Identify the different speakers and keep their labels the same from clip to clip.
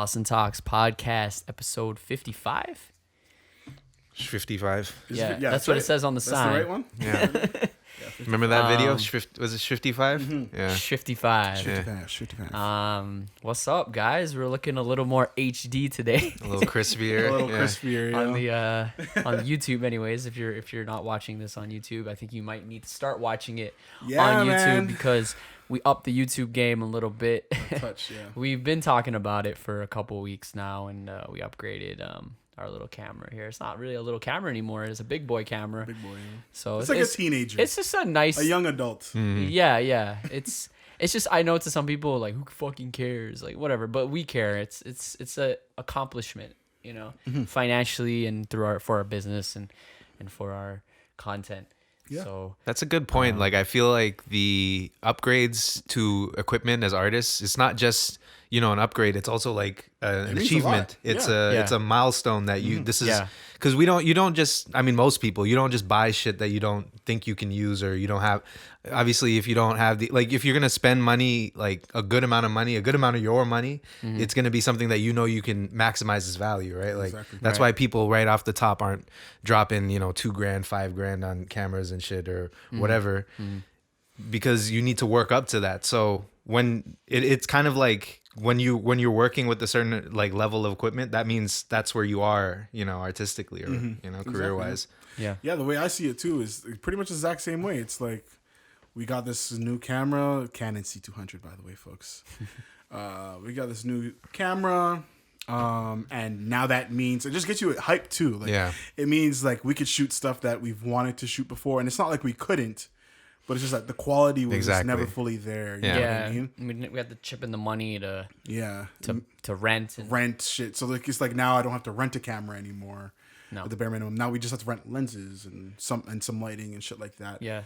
Speaker 1: Austin Talks podcast, episode 55.
Speaker 2: 55.
Speaker 1: Yeah, that's what it says on the sign.
Speaker 3: That's the right one?
Speaker 2: Yeah. Remember that video?
Speaker 1: Um,
Speaker 2: Was it 55?
Speaker 3: Mm-hmm.
Speaker 2: Yeah.
Speaker 1: 55.
Speaker 2: Yeah.
Speaker 3: 55.
Speaker 1: What's up, guys? We're looking a little more HD today.
Speaker 2: A little crispier.
Speaker 3: A little
Speaker 2: yeah.
Speaker 3: crispier,
Speaker 1: on
Speaker 3: yeah.
Speaker 1: the on YouTube, anyways. If you're not watching this on YouTube, I think you might need to start watching it
Speaker 3: Yeah,
Speaker 1: on YouTube
Speaker 3: man.
Speaker 1: because we upped the YouTube game a little bit.
Speaker 3: Touch, yeah.
Speaker 1: We've been talking about it for a couple weeks now, and we upgraded our little camera here. It's not really a little camera anymore. It's a big boy camera.
Speaker 3: Big boy. Yeah.
Speaker 1: So
Speaker 3: It's like a teenager.
Speaker 1: It's just a nice,
Speaker 3: A young adult.
Speaker 2: Mm-hmm.
Speaker 1: yeah. It's just, I know to some people like, who fucking cares, like whatever, but we care. It's a accomplishment, you know, financially and for our business and for our content.
Speaker 3: Yeah.
Speaker 1: So
Speaker 2: That's a good point. Like, I feel like the upgrades to equipment as artists, it's not just, an upgrade. It's also like an
Speaker 3: means a
Speaker 2: achievement.
Speaker 3: lot.
Speaker 2: It's
Speaker 1: Yeah.
Speaker 2: it's a milestone that this is,
Speaker 1: Yeah.
Speaker 2: because you don't just, most people, you don't just buy shit that you don't think you can use, or you don't have, obviously if you don't have if you're going to spend money, like a good amount of your money, it's going to be something that you can maximize its value, right? Like
Speaker 3: Exactly.
Speaker 2: that's why people right off the top aren't dropping, $2,000, $5,000 on cameras and shit or whatever, because you need to work up to that. So when it's kind of like when you're working with a certain like level of equipment, that means that's where you are, artistically or career wise.
Speaker 1: yeah.
Speaker 3: Yeah, the way I see it too is pretty much the exact same way. It's like we got this new camera, Canon C200, by the way, folks. We got this new camera, and now that means it just gets you hyped too. Like,
Speaker 2: Yeah.
Speaker 3: it means like we could shoot stuff that we've wanted to shoot before, and it's not like we couldn't, but it's just like the quality was just
Speaker 2: Exactly.
Speaker 3: never fully there. You
Speaker 2: Yeah.
Speaker 3: know
Speaker 1: Yeah,
Speaker 3: what I mean?
Speaker 1: we had to chip in the money to
Speaker 3: Yeah.
Speaker 1: rent and
Speaker 3: Rent shit. So like it's like now I don't have to rent a camera anymore.
Speaker 1: No.
Speaker 3: At the bare minimum. Now we just have to rent lenses and some lighting and shit like that.
Speaker 1: yeah.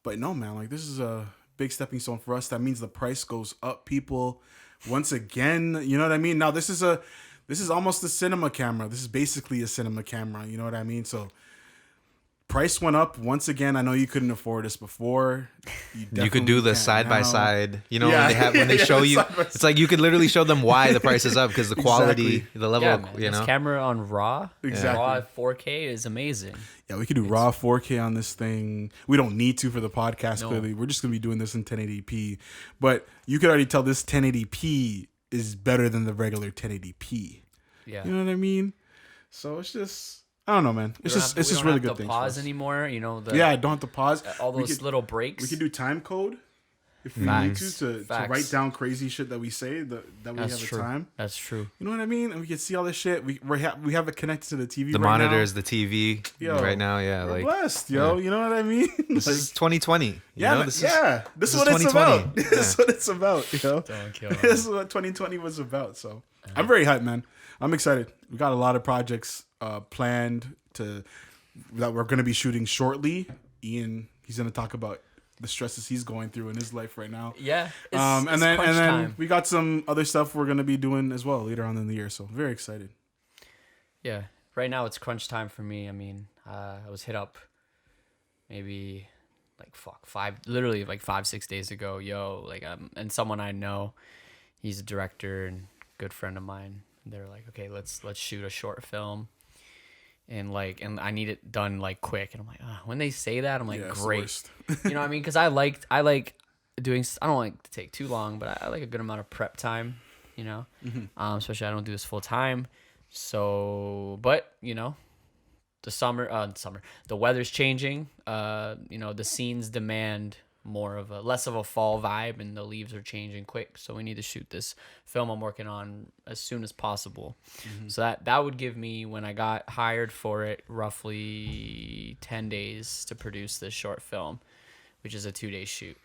Speaker 3: But no, man, like this is a big stepping stone for us. That means the price goes up, people. Once again, you know what I mean? Now this is almost a cinema camera. This is basically a cinema camera, you know what I mean? So price went up once again. I know you couldn't afford this before.
Speaker 2: You could do the
Speaker 3: definitely
Speaker 2: side by
Speaker 3: can't now.
Speaker 2: side.
Speaker 3: Yeah.
Speaker 2: When they
Speaker 3: Yeah,
Speaker 2: show you,
Speaker 3: side by
Speaker 2: it's like you could literally show them why the price is up, because the quality,
Speaker 3: Exactly.
Speaker 2: the level,
Speaker 1: Yeah,
Speaker 2: of,
Speaker 1: man,
Speaker 2: you
Speaker 1: this
Speaker 2: know.
Speaker 1: camera on RAW,
Speaker 3: Exactly.
Speaker 1: RAW 4K is amazing.
Speaker 3: Yeah, we could do raw 4K on this thing. We don't need to for the podcast,
Speaker 1: No.
Speaker 3: clearly. We're just going to be doing this in 1080p. But you could already tell this 1080p is better than the regular 1080p.
Speaker 1: Yeah.
Speaker 3: You know what I mean? So it's just, I don't know, man. It's just really good things.
Speaker 1: Pause anymore. You know the
Speaker 3: Yeah, I don't have to pause.
Speaker 1: all
Speaker 3: We
Speaker 1: those
Speaker 3: could-
Speaker 1: little breaks.
Speaker 3: We could do time code if we
Speaker 1: Facts.
Speaker 3: need to
Speaker 1: Facts.
Speaker 3: write down crazy shit that we say that we
Speaker 1: That's
Speaker 3: have
Speaker 1: true.
Speaker 3: a time.
Speaker 1: That's true.
Speaker 3: You know what I mean? And we can see all this shit. We have it connected to the TV.
Speaker 2: The
Speaker 3: right
Speaker 2: monitors,
Speaker 3: now.
Speaker 2: the TV,
Speaker 3: Yo,
Speaker 2: right now, yeah,
Speaker 3: We're
Speaker 2: like
Speaker 3: blessed, yo.
Speaker 2: yeah.
Speaker 3: You know what I mean?
Speaker 2: this
Speaker 3: Like,
Speaker 2: is 2020. You
Speaker 3: yeah,
Speaker 2: know?
Speaker 3: this
Speaker 2: This
Speaker 3: is what
Speaker 2: is
Speaker 3: it's about.
Speaker 2: 2020.
Speaker 3: This is what it's about, yo.
Speaker 1: Don't kill
Speaker 3: This is what 2020 was about. So I'm very hyped, man. I'm excited. We got a lot of projects planned that we're going to be shooting shortly. Ian, he's going to talk about the stresses he's going through in his life right now.
Speaker 1: Yeah. It's,
Speaker 3: And
Speaker 1: it's
Speaker 3: then
Speaker 1: crunch time.
Speaker 3: we got some other stuff we're going to be doing as well later on in the year. So very excited.
Speaker 1: Yeah. Right now it's crunch time for me. I mean, I was hit up maybe like 5-6 days ago. Yo, like and someone I know, he's a director and good friend of mine. They're like, okay, let's shoot a short film. And I need it done like quick. And I'm like, when they say that, I'm like,
Speaker 3: Yeah, it's the
Speaker 1: great.
Speaker 3: worst.
Speaker 1: You know what I mean? Because I like doing. I don't like to take too long, but I like a good amount of prep time. You know, especially I don't do this full time. So, but the weather's changing. The scenes demand less of a fall vibe, and the leaves are changing quick. So we need to shoot this film I'm working on as soon as possible. So that would give me, when I got hired for it, roughly 10 days to produce this short film, which is a 2-day shoot.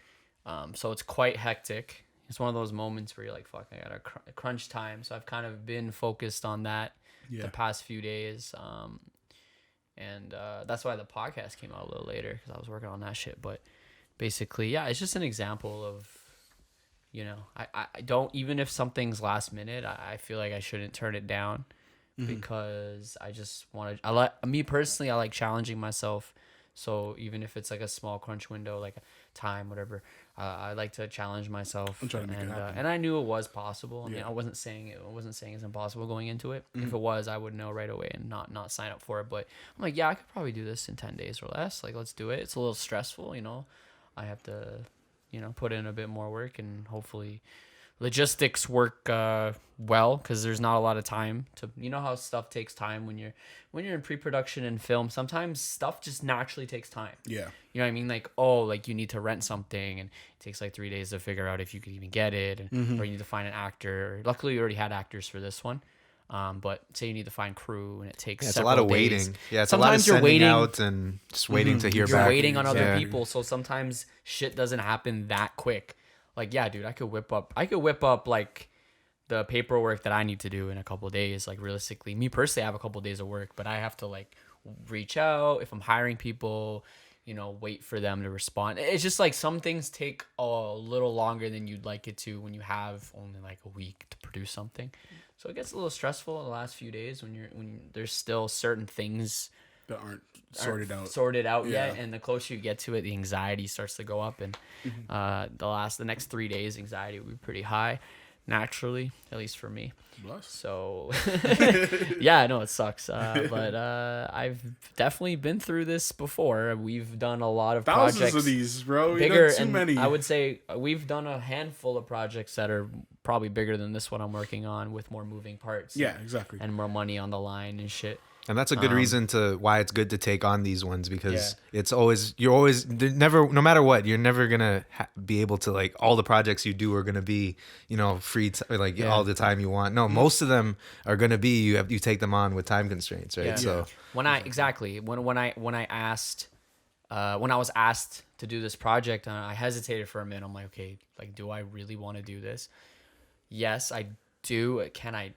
Speaker 1: So it's quite hectic. It's one of those moments where you're like, fuck, I got a crunch time. So I've kind of been focused on that the past few days. And that's why the podcast came out a little later, because I was working on that shit. But basically, yeah, it's just an example of, I don't, even if something's last minute, I feel like I shouldn't turn it down, because I just want to, me personally, I like challenging myself. So even if it's like a small crunch window, like a time, whatever, I like to challenge myself.
Speaker 3: I'm trying to make it happen.
Speaker 1: And I knew it was possible. I mean,
Speaker 3: Yeah.
Speaker 1: I wasn't saying it's impossible going into it. If it was, I would know right away and not sign up for it. But I'm like, yeah, I could probably do this in 10 days or less. Like, let's do it. It's a little stressful, you know. I have to, you know, put in a bit more work, and hopefully logistics work well, because there's not a lot of time to, you know how stuff takes time when you're in pre-production and film. Sometimes stuff just naturally takes time.
Speaker 3: Yeah.
Speaker 1: You know what I mean? Like, oh, like you need to rent something and it takes like 3 days to figure out if you could even get it, and, or you need to find an actor. Luckily, we already had actors for this one. But say you need to find crew and it takes
Speaker 2: Yeah, it's a
Speaker 1: several
Speaker 2: lot of
Speaker 1: days.
Speaker 2: waiting. Yeah, it's
Speaker 1: Sometimes
Speaker 2: a lot
Speaker 1: you're
Speaker 2: of sending
Speaker 1: waiting.
Speaker 2: out and just waiting to hear
Speaker 1: You're
Speaker 2: back.
Speaker 1: waiting on other
Speaker 2: Yeah.
Speaker 1: people, so sometimes shit doesn't happen that quick. Like, yeah, dude, I could whip up like the paperwork that I need to do in a couple of days. Like, realistically, me personally, I have a couple of days of work, but I have to like reach out if I'm hiring people, you know, wait for them to respond. It's just like some things take a little longer than you'd like it to when you have only like a week to produce something. So it gets a little stressful in the last few days when there's still certain things
Speaker 3: That aren't sorted out.
Speaker 1: yet,
Speaker 3: Yeah.
Speaker 1: and the closer you get to it, the anxiety starts to go up, and the next 3 days anxiety will be pretty high naturally, at least for me.
Speaker 3: Bless.
Speaker 1: So yeah, I know it sucks, but I've definitely been through this before. We've done a lot of
Speaker 3: Thousands
Speaker 1: projects
Speaker 3: of these, bro. You
Speaker 1: bigger,
Speaker 3: done too
Speaker 1: and
Speaker 3: many.
Speaker 1: I would say we've done a handful of projects that are probably bigger than this one I'm working on, with more moving parts,
Speaker 3: Yeah, exactly.
Speaker 1: and more money on the line and shit.
Speaker 2: And that's a good reason to why it's good to take on these ones, because
Speaker 1: Yeah.
Speaker 2: they're never, no matter what, you're never gonna be able to, like, all the projects you do are gonna be, you know, free like
Speaker 1: Yeah.
Speaker 2: all the time you want. No, most of them are gonna be you take them on with time constraints, right?
Speaker 1: Yeah.
Speaker 2: So
Speaker 1: When I was asked to do this project, I hesitated for a minute. I'm like, okay, like, do I really want to do this? Yes, I do. Can I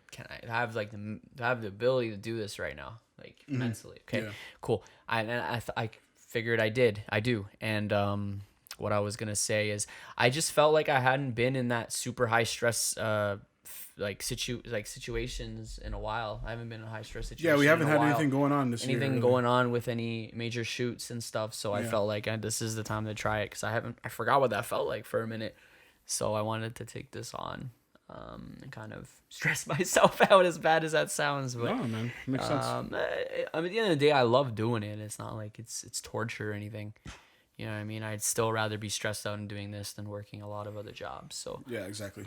Speaker 1: have like the ability to do this right now, like mentally? Okay,
Speaker 3: Yeah.
Speaker 1: cool. I figured I do. And what I was gonna say is, I just felt like I hadn't been in that super high stress situations in a while. I haven't been in a high stress situation.
Speaker 3: Yeah, we haven't
Speaker 1: in a
Speaker 3: had
Speaker 1: while.
Speaker 3: anything going on this year.
Speaker 1: Anything
Speaker 3: really.
Speaker 1: going on with any major shoots and stuff. So I
Speaker 3: Yeah.
Speaker 1: felt like this is the time to try it, because I forgot what that felt like for a minute. So I wanted to take this on, and kind of stress myself out, as bad as that sounds. But
Speaker 3: No, man. Makes sense.
Speaker 1: I mean, at the end of the day, I love doing it. It's not like it's torture or anything. You know what I mean? I'd still rather be stressed out and doing this than working a lot of other jobs. So,
Speaker 3: Yeah, exactly.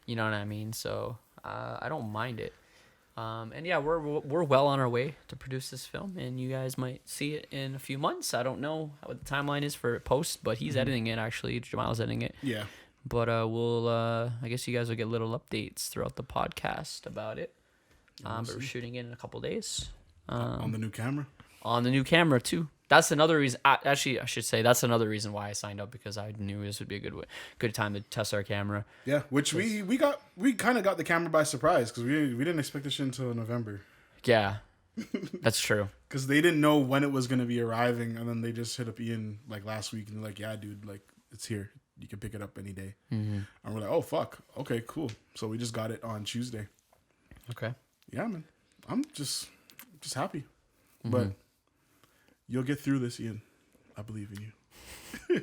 Speaker 1: you know what I mean? So, I don't mind it. And yeah, we're well on our way to produce this film, and you guys might see it in a few months. I don't know what the timeline is for post, but he's editing it, actually. Jamal's editing it.
Speaker 3: Yeah.
Speaker 1: But I guess you guys will get little updates throughout the podcast about it. But we're shooting it in a couple days.
Speaker 3: On the new camera.
Speaker 1: On the new camera too. That's another reason. Actually, I should say that's another reason why I signed up, because I knew this would be a good time to test our camera.
Speaker 3: Yeah, which we kind of got the camera by surprise, because we didn't expect this shit until November,
Speaker 1: Yeah, that's true.
Speaker 3: because they didn't know when it was gonna be arriving, and then they just hit up Ian like last week and they're like, yeah, dude, like it's here. You can pick it up any day.
Speaker 1: Mm-hmm.
Speaker 3: And we're like, oh fuck, okay, cool. So we just got it on Tuesday.
Speaker 1: Okay.
Speaker 3: Yeah, man, I'm just happy, but you'll get through this, Ian. I believe in you.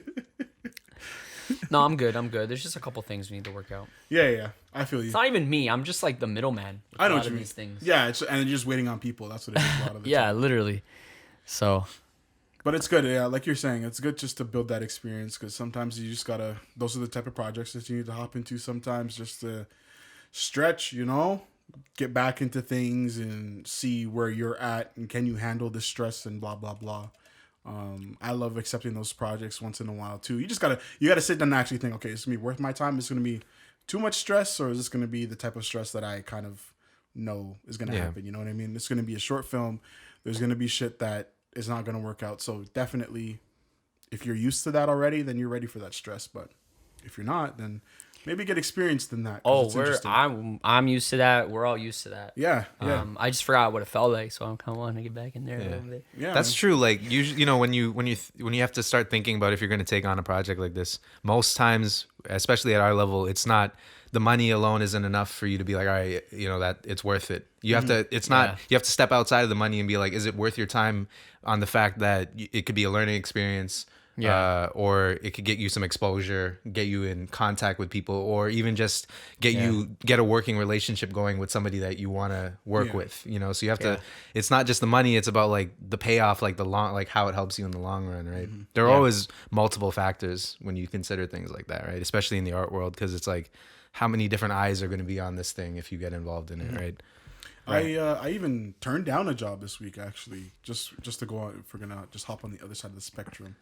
Speaker 1: No, I'm good. There's just a couple things we need to work out.
Speaker 3: Yeah, I feel you.
Speaker 1: It's not even me. I'm just like the middleman. With
Speaker 3: I know
Speaker 1: a
Speaker 3: what
Speaker 1: lot
Speaker 3: you
Speaker 1: of
Speaker 3: mean.
Speaker 1: these things.
Speaker 3: Yeah, and you're just waiting on people. That's what it is a lot of the
Speaker 1: Yeah,
Speaker 3: time.
Speaker 1: literally. So
Speaker 3: But it's good, yeah. Like you're saying, it's good just to build that experience, because sometimes you just gotta. Those are the type of projects that you need to hop into sometimes, just to stretch, you know, get back into things and see where you're at and can you handle the stress and blah blah blah. I love accepting those projects once in a while too. You gotta sit down and actually think, okay, is this gonna be worth my time? Is it gonna be too much stress, or is this gonna be the type of stress that I kind of know is gonna happen? You know what I mean? It's gonna be a short film. There's gonna be shit that is not gonna work out. So definitely, if you're used to that already, then you're ready for that stress. But if you're not, then maybe get experienced in that. 'cause
Speaker 1: Oh,
Speaker 3: it's interesting.
Speaker 1: I'm used to that. We're all used to that.
Speaker 3: Yeah, yeah,
Speaker 1: I just forgot what it felt like, so I'm kind of wanting to get back in there a
Speaker 2: Yeah.
Speaker 1: little bit.
Speaker 3: yeah.
Speaker 2: That's
Speaker 3: man.
Speaker 2: true. Like you know, when you have to start thinking about if you're going to take on a project like this, most times, especially at our level, it's not the money alone isn't enough for you to be like, all right, you know, that it's worth it. You have to. It's not.
Speaker 1: Yeah.
Speaker 2: You have to step outside of the money and be like, is it worth your time on the fact that it could be a learning experience.
Speaker 1: Yeah.
Speaker 2: Or it could get you some exposure, get you in contact with people, or even just get a working relationship going with somebody that you want to work
Speaker 3: Yeah.
Speaker 2: with. You know, so you have
Speaker 1: Yeah.
Speaker 2: to. It's not just the money; it's about like the payoff, like the long, like how it helps you in the long run, right? There are
Speaker 1: Yeah.
Speaker 2: always multiple factors when you consider things like that, right? Especially in the art world, because it's like how many different eyes are going to be on this thing if you get involved in it, right?
Speaker 3: I even turned down a job this week actually, just to go out if we're gonna just hop on the other side of the spectrum.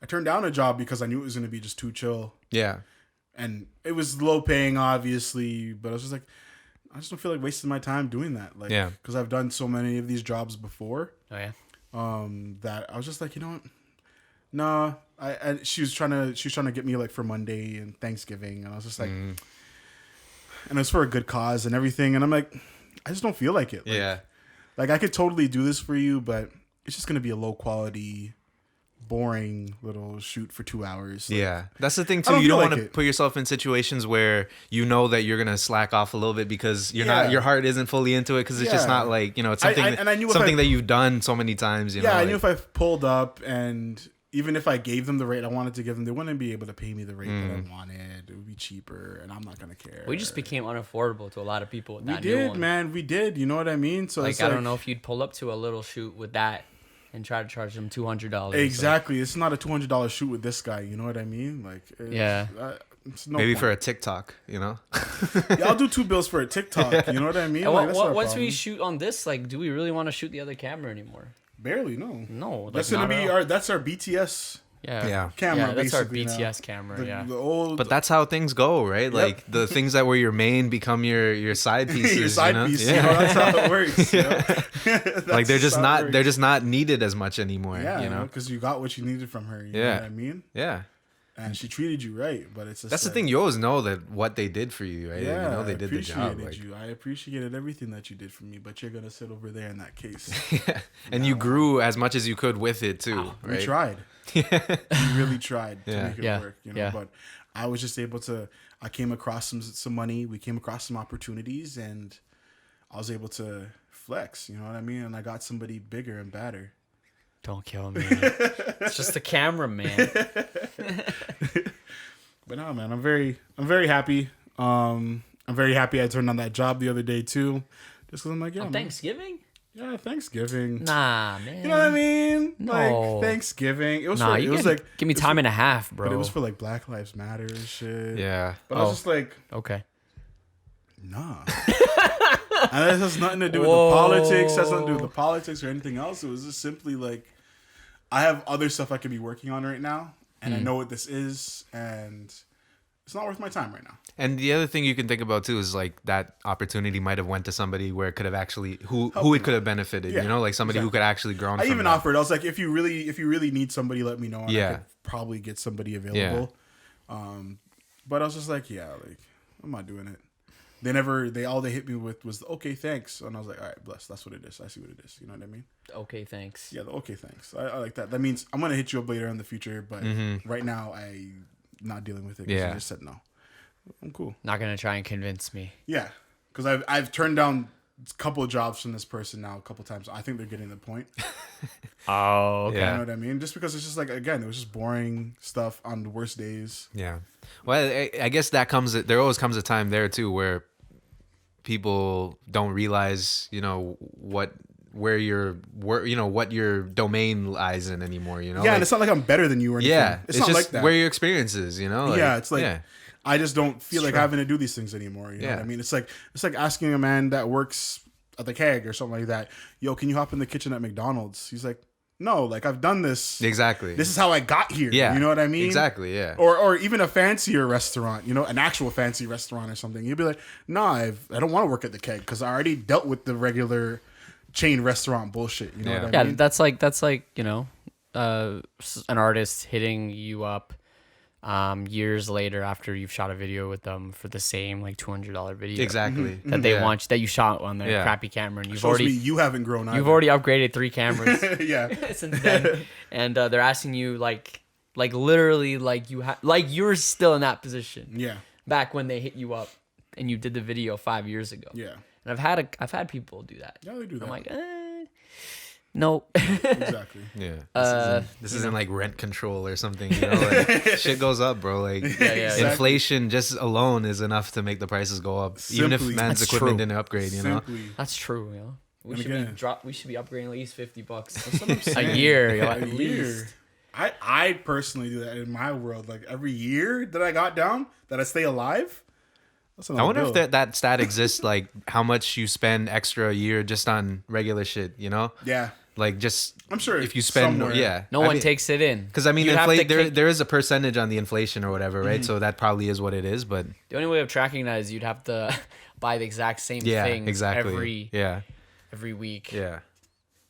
Speaker 3: I turned down a job because I knew it was gonna be just too chill,
Speaker 2: Yeah,
Speaker 3: and it was low paying, obviously. But I was just like, I just don't feel like wasting my time doing that. Like,
Speaker 2: Yeah.
Speaker 3: because I've done so many of these jobs before.
Speaker 1: Oh yeah.
Speaker 3: That I was just like, you know what? Nah. And she was trying to get me like for Monday and Thanksgiving, and I was just like, and it was for a good cause and everything, and I'm like, I just don't feel like it. Like,
Speaker 2: yeah.
Speaker 3: like I could totally do this for you, but it's just gonna be a low quality, boring little shoot for 2 hours. Like,
Speaker 2: Yeah, that's the thing
Speaker 3: I
Speaker 2: too.
Speaker 3: don't
Speaker 2: You don't
Speaker 3: feel
Speaker 2: want to
Speaker 3: like it.
Speaker 2: put yourself in situations where you know that you're gonna slack off a little bit because you're
Speaker 3: Yeah.
Speaker 2: not, your heart isn't fully into it because it's just
Speaker 3: Yeah.
Speaker 2: not like, you know, it's
Speaker 3: I-
Speaker 2: something
Speaker 3: and I knew if
Speaker 2: something
Speaker 3: I-
Speaker 2: that you've done so many times. You
Speaker 3: Yeah,
Speaker 2: know,
Speaker 3: I knew
Speaker 2: like-
Speaker 3: if I pulled up and even if I gave them the rate I wanted to give them, they wouldn't be able to pay me the rate that I wanted. It would be cheaper, and I'm not gonna care.
Speaker 1: We just became unaffordable to a lot of people with
Speaker 3: we
Speaker 1: that new
Speaker 3: did,
Speaker 1: one.
Speaker 3: man. We did. You know what I mean? So
Speaker 1: Like
Speaker 3: it's
Speaker 1: I don't know if you'd pull up to a little shoot with that and try to charge them $200.
Speaker 3: Exactly. It's not a $200 shoot with this guy. You know what I mean? Like,
Speaker 1: Yeah.
Speaker 3: It's no
Speaker 2: maybe
Speaker 3: point.
Speaker 2: for a TikTok, you know.
Speaker 3: Yeah, I'll do 2 bills for a TikTok. You know what I mean?
Speaker 1: And
Speaker 3: Like, that's not a
Speaker 1: once we
Speaker 3: problem.
Speaker 1: shoot on this, like, do we really want to shoot the other camera anymore?
Speaker 3: Barely, no.
Speaker 1: No,
Speaker 3: That's
Speaker 1: like,
Speaker 3: gonna
Speaker 1: not
Speaker 3: be
Speaker 1: at all.
Speaker 3: that's our BTS
Speaker 1: Yeah.
Speaker 2: Yeah.
Speaker 3: camera.
Speaker 1: Yeah, that's our
Speaker 3: basically now.
Speaker 1: BTS camera.
Speaker 3: The,
Speaker 1: Yeah.
Speaker 3: the old,
Speaker 2: But that's how things go, right? Like the things that were your main become your side pieces.
Speaker 3: your side
Speaker 2: you know?
Speaker 3: piece.
Speaker 2: Yeah.
Speaker 3: You know, that's how it works. You know?
Speaker 2: Like they're
Speaker 3: That's
Speaker 2: just
Speaker 3: how it
Speaker 2: not
Speaker 3: works.
Speaker 2: they're just not needed as much anymore.
Speaker 3: Yeah,
Speaker 2: you know.
Speaker 3: because you got what you needed from her. You know
Speaker 2: Yeah.
Speaker 3: what I mean?
Speaker 2: Yeah.
Speaker 3: And she treated you right, but it's just
Speaker 2: That's the
Speaker 3: like,
Speaker 2: thing. You always know that what they did for you, right?
Speaker 3: Yeah,
Speaker 2: You know they did the job.
Speaker 3: appreciated
Speaker 2: Like,
Speaker 3: you. I appreciated everything that you did for me, but you're gonna sit over there in that case.
Speaker 2: and you grew as much as you could with it too, right?
Speaker 3: We tried. We really tried to
Speaker 2: Yeah.
Speaker 3: make it
Speaker 1: Yeah.
Speaker 3: work, you know.
Speaker 1: Yeah.
Speaker 3: But I was just able to. I came across some money. We came across some opportunities, and I was able to flex. You know what I mean? And I got somebody bigger and badder.
Speaker 1: Don't kill me. It's just the camera, man.
Speaker 3: But no, man, I'm very happy. I'm very happy I turned on that job the other day too, just because I'm like, yeah, man.
Speaker 1: Thanksgiving?
Speaker 3: Yeah, Thanksgiving.
Speaker 1: Nah, man.
Speaker 3: You know what I mean?
Speaker 1: No.
Speaker 3: Like Thanksgiving. It was
Speaker 1: Nah,
Speaker 3: for,
Speaker 1: you
Speaker 3: it was
Speaker 1: gotta
Speaker 3: like
Speaker 1: give me time and a half, bro.
Speaker 3: but it was for like Black Lives Matter and shit.
Speaker 2: Yeah.
Speaker 3: But I was just like,
Speaker 1: Okay.
Speaker 3: nah. And this has nothing to do with the politics. Has nothing to do with the politics or anything else. It was just simply like, I have other stuff I could be working on right now, and I know what this is, and it's not worth my time right now.
Speaker 2: And the other thing you can think about too is like that opportunity might have went to somebody where it could have actually who it could have benefited.
Speaker 3: Yeah,
Speaker 2: you know, like somebody who could actually grown.
Speaker 3: I
Speaker 2: from
Speaker 3: even
Speaker 2: that.
Speaker 3: offered. I was like, if you really need somebody, let me know. And I
Speaker 2: Yeah.
Speaker 3: could probably get somebody available. But I was just like, yeah, like I'm not doing it. All they hit me with was okay, thanks, and I was like, all right, bless. That's what it is. I see what it is. You know what I mean?
Speaker 1: Okay, thanks.
Speaker 3: Yeah, the okay, thanks. I like that. That means I'm gonna hit you up later in the future, but right now I'm not dealing with it. 'Cause
Speaker 2: Yeah.
Speaker 3: you just said no. I'm cool.
Speaker 1: Not gonna try and convince me.
Speaker 3: Yeah, because I've turned down a couple of jobs from this person now a couple times. I think they're getting the point.
Speaker 1: Oh, okay.
Speaker 2: Yeah.
Speaker 3: You know what I mean? Just because it's just like, again, it was just boring stuff on the worst days.
Speaker 2: Yeah. Well, I guess there always comes a time there too where people don't realize, you know, what your domain lies in anymore, you know?
Speaker 3: Yeah,
Speaker 2: Like,
Speaker 3: and it's not like I'm better than you or anything.
Speaker 2: yeah,
Speaker 3: it's not
Speaker 2: just
Speaker 3: like that.
Speaker 2: where your experience is, you know? Like,
Speaker 3: yeah, it's like
Speaker 2: yeah.
Speaker 3: I just don't feel
Speaker 2: It's
Speaker 3: like
Speaker 2: true.
Speaker 3: having to do these things anymore. You know
Speaker 2: Yeah.
Speaker 3: what I mean? It's like asking a man that works at the keg or something like that, yo, can you hop in the kitchen at McDonald's? He's like, no, like I've done this.
Speaker 2: Exactly.
Speaker 3: This is how I got here.
Speaker 2: yeah.
Speaker 3: You know what I mean?
Speaker 2: Exactly, yeah.
Speaker 3: Or even a fancier restaurant, you know, an actual fancy restaurant or something. You'd be like, nah, I don't want to work at the keg because I already dealt with the regular chain restaurant bullshit. You know
Speaker 2: Yeah.
Speaker 3: what I
Speaker 1: Yeah,
Speaker 3: mean?
Speaker 1: that's like an artist hitting you up years later after you've shot a video with them for the same like $200 video
Speaker 2: Exactly.
Speaker 1: that they
Speaker 2: Yeah.
Speaker 1: want that you shot on their
Speaker 2: Yeah.
Speaker 1: crappy camera, and
Speaker 3: Shows me you haven't grown.
Speaker 1: you've already upgraded 3 cameras
Speaker 3: yeah.
Speaker 1: since then, and they're asking you like literally like you're still in that position
Speaker 3: Yeah.
Speaker 1: back when they hit you up and you did the video 5 years ago.
Speaker 3: Yeah.
Speaker 1: And I've had people do that.
Speaker 3: Yeah, they do that.
Speaker 1: I'm like, no.
Speaker 3: Exactly.
Speaker 2: Yeah. This isn't like rent control or something. You know, like, shit goes up, bro. Like
Speaker 1: yeah.
Speaker 2: inflation just alone is enough to make the prices go up, even if
Speaker 3: Simply.
Speaker 2: man's
Speaker 1: That's
Speaker 2: equipment
Speaker 1: true.
Speaker 2: didn't upgrade. You know.
Speaker 3: Simply.
Speaker 1: That's true, you know. We
Speaker 3: And
Speaker 1: should
Speaker 3: again-
Speaker 1: be we should be upgrading at least $50
Speaker 3: That's what I'm
Speaker 1: a
Speaker 3: saying.
Speaker 1: year, yo,
Speaker 3: A
Speaker 1: at
Speaker 3: year.
Speaker 1: least.
Speaker 3: I personally do that in my world. Like every year that I got down, that I stay alive. That's
Speaker 2: I wonder if
Speaker 3: bill.
Speaker 2: that stat exists, like how much you spend extra a year just on regular shit. You know,
Speaker 3: Yeah.
Speaker 2: like just
Speaker 3: I'm sure
Speaker 2: if you spend,
Speaker 3: somewhere.
Speaker 2: yeah,
Speaker 1: No
Speaker 2: I
Speaker 1: one
Speaker 2: mean,
Speaker 1: takes it in.
Speaker 2: Because I mean,
Speaker 1: You'd have to
Speaker 2: there is a percentage on the inflation or whatever, right? So that probably is what it is. But
Speaker 1: The only way of tracking that is you'd have to buy the exact same
Speaker 2: yeah,
Speaker 1: thing
Speaker 2: exactly.
Speaker 1: every week,
Speaker 2: Yeah.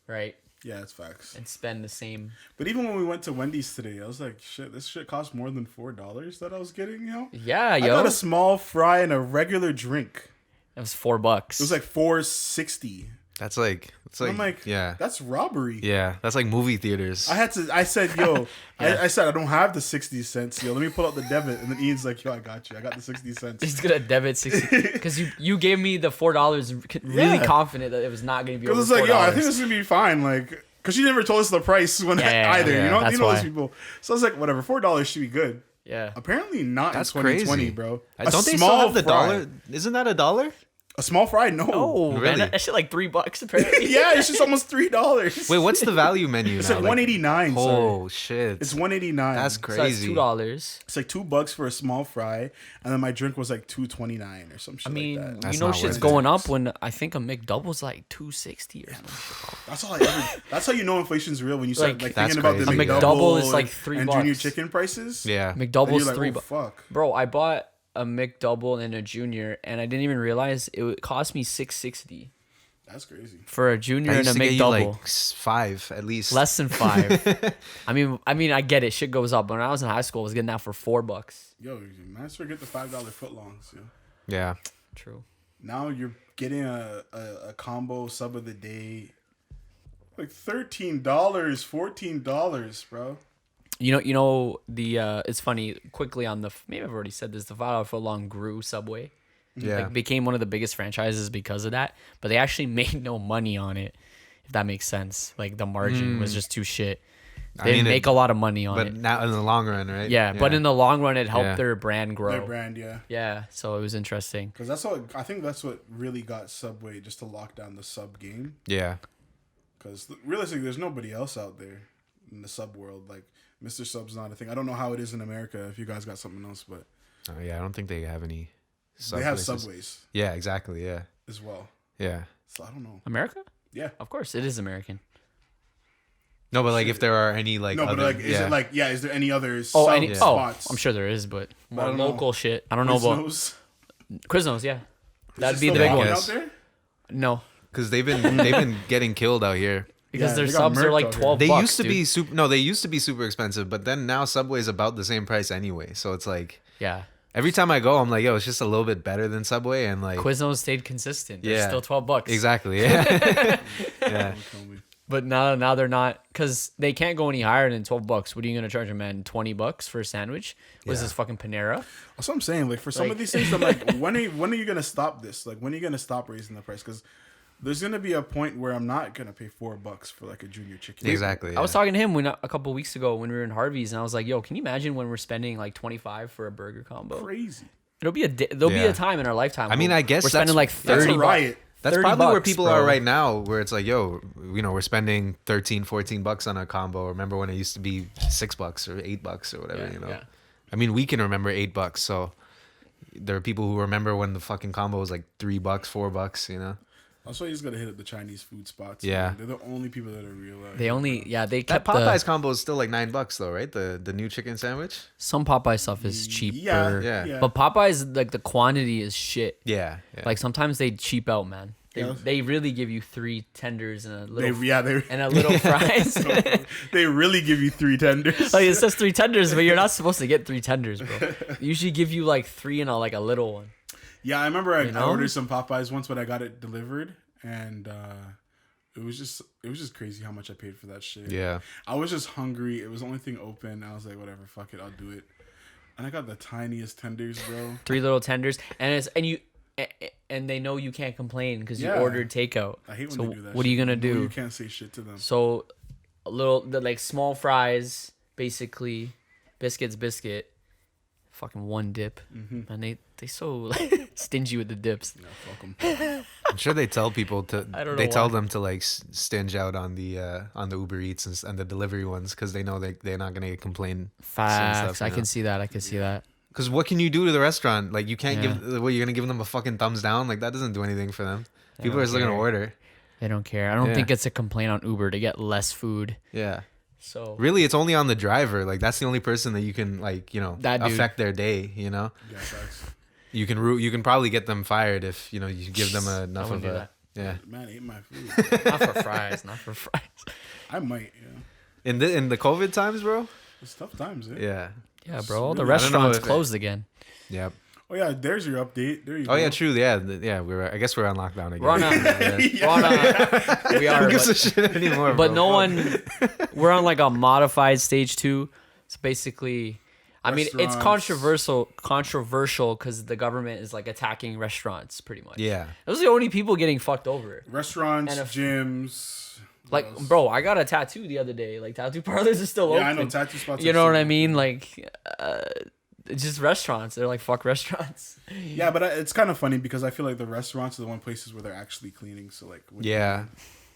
Speaker 1: right?
Speaker 3: Yeah, it's facts.
Speaker 1: And spend the same.
Speaker 3: But even when we went to Wendy's today, I was like, shit, this shit cost more than $4 that I was getting, you know?
Speaker 1: Yeah,
Speaker 3: I
Speaker 1: yo.
Speaker 3: got a small fry and a regular drink.
Speaker 1: It was $4.
Speaker 3: It was like $4.60.
Speaker 2: That's like
Speaker 3: I'm like,
Speaker 2: yeah,
Speaker 3: that's robbery.
Speaker 2: yeah, that's like movie theaters.
Speaker 3: I said, yo, I said, I don't have the 60 cents. Yo, let me pull out the debit. And then Ian's like, yo, I got you. I got the 60 cents.
Speaker 1: He's gonna debit 60 because you gave me the $4, really
Speaker 3: Yeah.
Speaker 1: confident that it was not gonna be over
Speaker 3: Because it's like, yo, I
Speaker 1: $4.
Speaker 3: think this is going to be fine. Like, because she never told us the price when
Speaker 1: Yeah,
Speaker 3: either.
Speaker 1: yeah,
Speaker 3: you know,
Speaker 1: that's
Speaker 3: you know those
Speaker 1: why.
Speaker 3: people. So I was like, whatever, $4 should be good.
Speaker 1: Yeah,
Speaker 3: Apparently not
Speaker 2: That's
Speaker 3: in 2020,
Speaker 2: crazy,
Speaker 3: bro.
Speaker 2: Don't they still have the dollar? Isn't that $1?
Speaker 3: A small fry? No.
Speaker 1: oh
Speaker 2: Really?
Speaker 1: man, that shit like $3 apparently.
Speaker 3: Yeah, it's just almost $3.
Speaker 2: Wait, what's the value menu
Speaker 3: It's
Speaker 2: now?
Speaker 3: like 189.
Speaker 2: Oh shit,
Speaker 3: It's 189.
Speaker 2: that's
Speaker 1: So that's
Speaker 2: crazy.
Speaker 1: $2.
Speaker 3: It's like $2 for a small fry, and then my drink was like $2.29 or some shit
Speaker 1: I mean,
Speaker 3: like that.
Speaker 2: That's
Speaker 1: you know
Speaker 2: not
Speaker 1: shit's
Speaker 2: worth it.
Speaker 1: going up when I think a McDouble's like $2.60 or something.
Speaker 3: That's all I ever. That's how you know inflation's real when you start
Speaker 1: Like,
Speaker 3: like
Speaker 2: That's
Speaker 3: thinking about the
Speaker 2: crazy.
Speaker 1: A McDouble is like $3.
Speaker 3: and junior chicken prices.
Speaker 2: Yeah,
Speaker 3: And
Speaker 1: McDouble's
Speaker 3: you're like,
Speaker 1: $3.
Speaker 3: oh, fuck.
Speaker 1: Bro, I bought a McDouble and a junior, and I didn't even realize it would cost me $6.60
Speaker 3: That's crazy.
Speaker 1: for a junior
Speaker 2: I
Speaker 1: and
Speaker 2: used
Speaker 1: a
Speaker 2: to get you
Speaker 1: McDouble.
Speaker 2: like 5 at least.
Speaker 1: Less than 5. I mean, I get it. Shit goes up. When I was in high school, I was getting that for $4.
Speaker 3: Yo, you might as well get the $5 footlongs. Yo.
Speaker 2: Yeah,
Speaker 1: True.
Speaker 3: Now you're getting a combo sub of the day, like $13, $14, bro.
Speaker 1: You know the it's funny. Quickly on the maybe I've already said this. The $5 footlong grew Subway.
Speaker 2: yeah.
Speaker 1: Like, became one of the biggest franchises because of that. But they actually made no money on it. If that makes sense. Like the margin was just too shit. They didn't make a lot of money on
Speaker 2: but
Speaker 1: it.
Speaker 2: now in the long run, right?
Speaker 1: Yeah, but in the long run, it helped
Speaker 2: Yeah.
Speaker 1: their brand grow.
Speaker 3: Their brand, yeah.
Speaker 1: Yeah, so it was interesting.
Speaker 3: Because that's what I think. That's what really got Subway just to lock down the sub game.
Speaker 2: yeah,
Speaker 3: Because realistically, there's nobody else out there in the sub world. Like Mr. Sub's not a thing. I don't know how it is in America. If you guys got something else, but
Speaker 2: yeah. I don't think they have any.
Speaker 3: they have
Speaker 2: places.
Speaker 3: Subways
Speaker 2: Yeah, exactly. Yeah,
Speaker 3: as well.
Speaker 2: yeah.
Speaker 3: So I don't know.
Speaker 1: America?
Speaker 3: Yeah.
Speaker 1: Of course, it is American.
Speaker 2: No, but like if there are any like
Speaker 3: No,
Speaker 2: other,
Speaker 3: but like, is
Speaker 2: yeah.
Speaker 3: it like, yeah? Is there any other
Speaker 1: Oh,
Speaker 3: sub
Speaker 1: any,
Speaker 3: spots?
Speaker 1: I'm sure there is, but more
Speaker 3: don't know.
Speaker 1: local shit. I don't know about
Speaker 3: Quiznos?
Speaker 1: Quiznos. Yeah, that'd
Speaker 3: Is
Speaker 1: be
Speaker 3: it
Speaker 1: the
Speaker 3: still
Speaker 1: big one.
Speaker 3: out
Speaker 2: Yes.
Speaker 3: there?
Speaker 1: No,
Speaker 2: because they've been getting killed out here.
Speaker 1: because
Speaker 3: Yeah,
Speaker 1: their
Speaker 3: they got
Speaker 1: subs are
Speaker 3: murked
Speaker 1: like
Speaker 3: out here.
Speaker 1: 12
Speaker 2: They
Speaker 1: bucks,
Speaker 2: used to
Speaker 1: dude.
Speaker 2: be super. No, they used to be super expensive, but then now Subway's about the same price anyway. So it's like
Speaker 1: Yeah,
Speaker 2: every time I go, I'm like, yo, it's just a little bit better than Subway, and like
Speaker 1: Quiznos stayed consistent. They're
Speaker 2: Yeah.
Speaker 1: still 12 bucks.
Speaker 2: exactly, yeah, yeah.
Speaker 3: Don't kill me.
Speaker 1: But now they're not, because they can't go any higher than 12 bucks. What are you gonna charge a man? 20 bucks for a sandwich? Was
Speaker 2: Yeah.
Speaker 1: this fucking Panera?
Speaker 3: That's what I'm saying. Like for some
Speaker 1: Like-
Speaker 3: of these things, I'm like, when are you gonna stop this? Like when are you gonna stop raising the price? Because there's gonna be a point where I'm not gonna pay $4 for like a junior chicken.
Speaker 2: Exactly.
Speaker 1: I was
Speaker 2: yeah.
Speaker 1: talking to him a couple weeks ago when we were in Harvey's, and I was like, "Yo, can you imagine when we're spending like 25 for a burger combo?
Speaker 3: Crazy.
Speaker 1: There'll be there'll be
Speaker 2: Yeah.
Speaker 1: a time in our lifetime.
Speaker 2: I mean,
Speaker 1: where
Speaker 2: I guess
Speaker 1: we're spending like
Speaker 2: that's-
Speaker 3: That's
Speaker 1: 30
Speaker 3: a riot.
Speaker 2: That's
Speaker 1: 30
Speaker 2: probably where
Speaker 1: bucks,
Speaker 2: people
Speaker 1: bro.
Speaker 2: are right now, where it's like, yo, you know, we're spending 13, 14 bucks on a combo. Remember when it used to be $6 or $8 or whatever,
Speaker 1: Yeah,
Speaker 2: you know?
Speaker 1: yeah.
Speaker 2: I mean, we can remember $8, so there are people who remember when the fucking combo was like $3, $4, you know?
Speaker 3: That's why you just gotta hit up the Chinese food spots.
Speaker 2: Yeah.
Speaker 3: man. They're the only people that are real. out
Speaker 1: They
Speaker 3: here,
Speaker 1: only
Speaker 3: bro.
Speaker 1: they
Speaker 2: That
Speaker 1: kept
Speaker 2: Popeyes combo is still like $9 though, right? The new chicken sandwich.
Speaker 1: some Popeye stuff is cheaper.
Speaker 3: Yeah,
Speaker 2: Yeah.
Speaker 3: yeah.
Speaker 1: But Popeyes, like the quantity is shit.
Speaker 2: Yeah, yeah.
Speaker 1: Like sometimes they cheap out, man. They really give you 3 tenders and a little
Speaker 3: They
Speaker 1: and a little fries.
Speaker 3: they really give you 3 tenders.
Speaker 1: Like it says 3 tenders, but you're not supposed to get 3 tenders, bro. They usually give you like 3 and a little one.
Speaker 3: Yeah, I remember I
Speaker 1: know?
Speaker 3: ordered some Popeyes once when I got it delivered, and it was just crazy how much I paid for that shit.
Speaker 2: Yeah.
Speaker 3: I was just hungry. It was the only thing open. I was like, whatever, fuck it, I'll do it. And I got the tiniest tenders, bro.
Speaker 1: 3 little tenders, and they know you can't complain because you
Speaker 3: Yeah.
Speaker 1: ordered takeout.
Speaker 3: I hate when
Speaker 1: So
Speaker 3: they do that.
Speaker 1: what are you
Speaker 3: shit.
Speaker 1: gonna
Speaker 3: No,
Speaker 1: do?
Speaker 3: You can't say shit to them.
Speaker 1: So the small fries, basically biscuit, fucking 1 dip, and they so stingy with the dips.
Speaker 3: Yeah, fuck them.
Speaker 2: I'm sure they tell people to.
Speaker 1: I don't know
Speaker 2: They tell
Speaker 1: why.
Speaker 2: them to like stinge out on the Uber Eats and the delivery ones because they know they're not gonna complain.
Speaker 1: Facts.
Speaker 2: you
Speaker 1: I
Speaker 2: know?
Speaker 1: can see that. I can see that.
Speaker 2: Because what can you do to the restaurant? Like you can't
Speaker 1: Yeah.
Speaker 2: give. What, you're gonna give them a fucking thumbs down? Like that doesn't do anything for them. People
Speaker 1: don't
Speaker 2: are still gonna
Speaker 1: care.
Speaker 2: order.
Speaker 1: They don't care. I don't
Speaker 2: Yeah.
Speaker 1: think it's a complaint on Uber to get less food.
Speaker 2: Yeah.
Speaker 1: So
Speaker 2: Really, it's only on the driver. Like that's the only person that you can
Speaker 1: That dude.
Speaker 2: affect their day. You know,
Speaker 3: Yeah, facts.
Speaker 2: you can probably get them fired if you give them enough
Speaker 1: wouldn't
Speaker 2: of
Speaker 1: do
Speaker 2: a yeah.
Speaker 3: Man, ate my food.
Speaker 1: not for fries. Not for fries.
Speaker 3: I might, yeah.
Speaker 2: In the COVID times, bro.
Speaker 3: It's tough times, eh?
Speaker 2: Yeah.
Speaker 1: Yeah, bro. All the
Speaker 3: Really?
Speaker 2: I don't know
Speaker 1: restaurants
Speaker 2: if it-
Speaker 1: closed again.
Speaker 2: Yep.
Speaker 3: Oh yeah, there's your update. There you go.
Speaker 2: Oh yeah, true. Yeah, I guess we're on lockdown again.
Speaker 1: We're on a-
Speaker 2: Yeah.
Speaker 1: We're on a- we are,
Speaker 2: Who gives a
Speaker 1: but,
Speaker 2: shit anymore?
Speaker 1: but
Speaker 2: bro?
Speaker 1: no one. We're on like a modified stage 2. It's basically. I mean, it's
Speaker 3: Restaurants.
Speaker 1: controversial because the government is like attacking restaurants pretty much.
Speaker 2: Yeah.
Speaker 1: Those are the only people getting fucked over.
Speaker 3: Restaurants,
Speaker 1: And a-
Speaker 3: gyms.
Speaker 1: Like,
Speaker 3: what else?
Speaker 1: bro, I got a tattoo the other day. Like, tattoo parlors are still
Speaker 3: Yeah,
Speaker 1: open.
Speaker 3: I know tattoo spots.
Speaker 1: You
Speaker 3: are
Speaker 1: know what
Speaker 3: still
Speaker 1: I
Speaker 3: open.
Speaker 1: mean? Like, it's just restaurants. They're like, fuck restaurants.
Speaker 3: Yeah, but it's kind of funny because I feel like the restaurants are the one places where they're actually cleaning. So like,
Speaker 2: Yeah.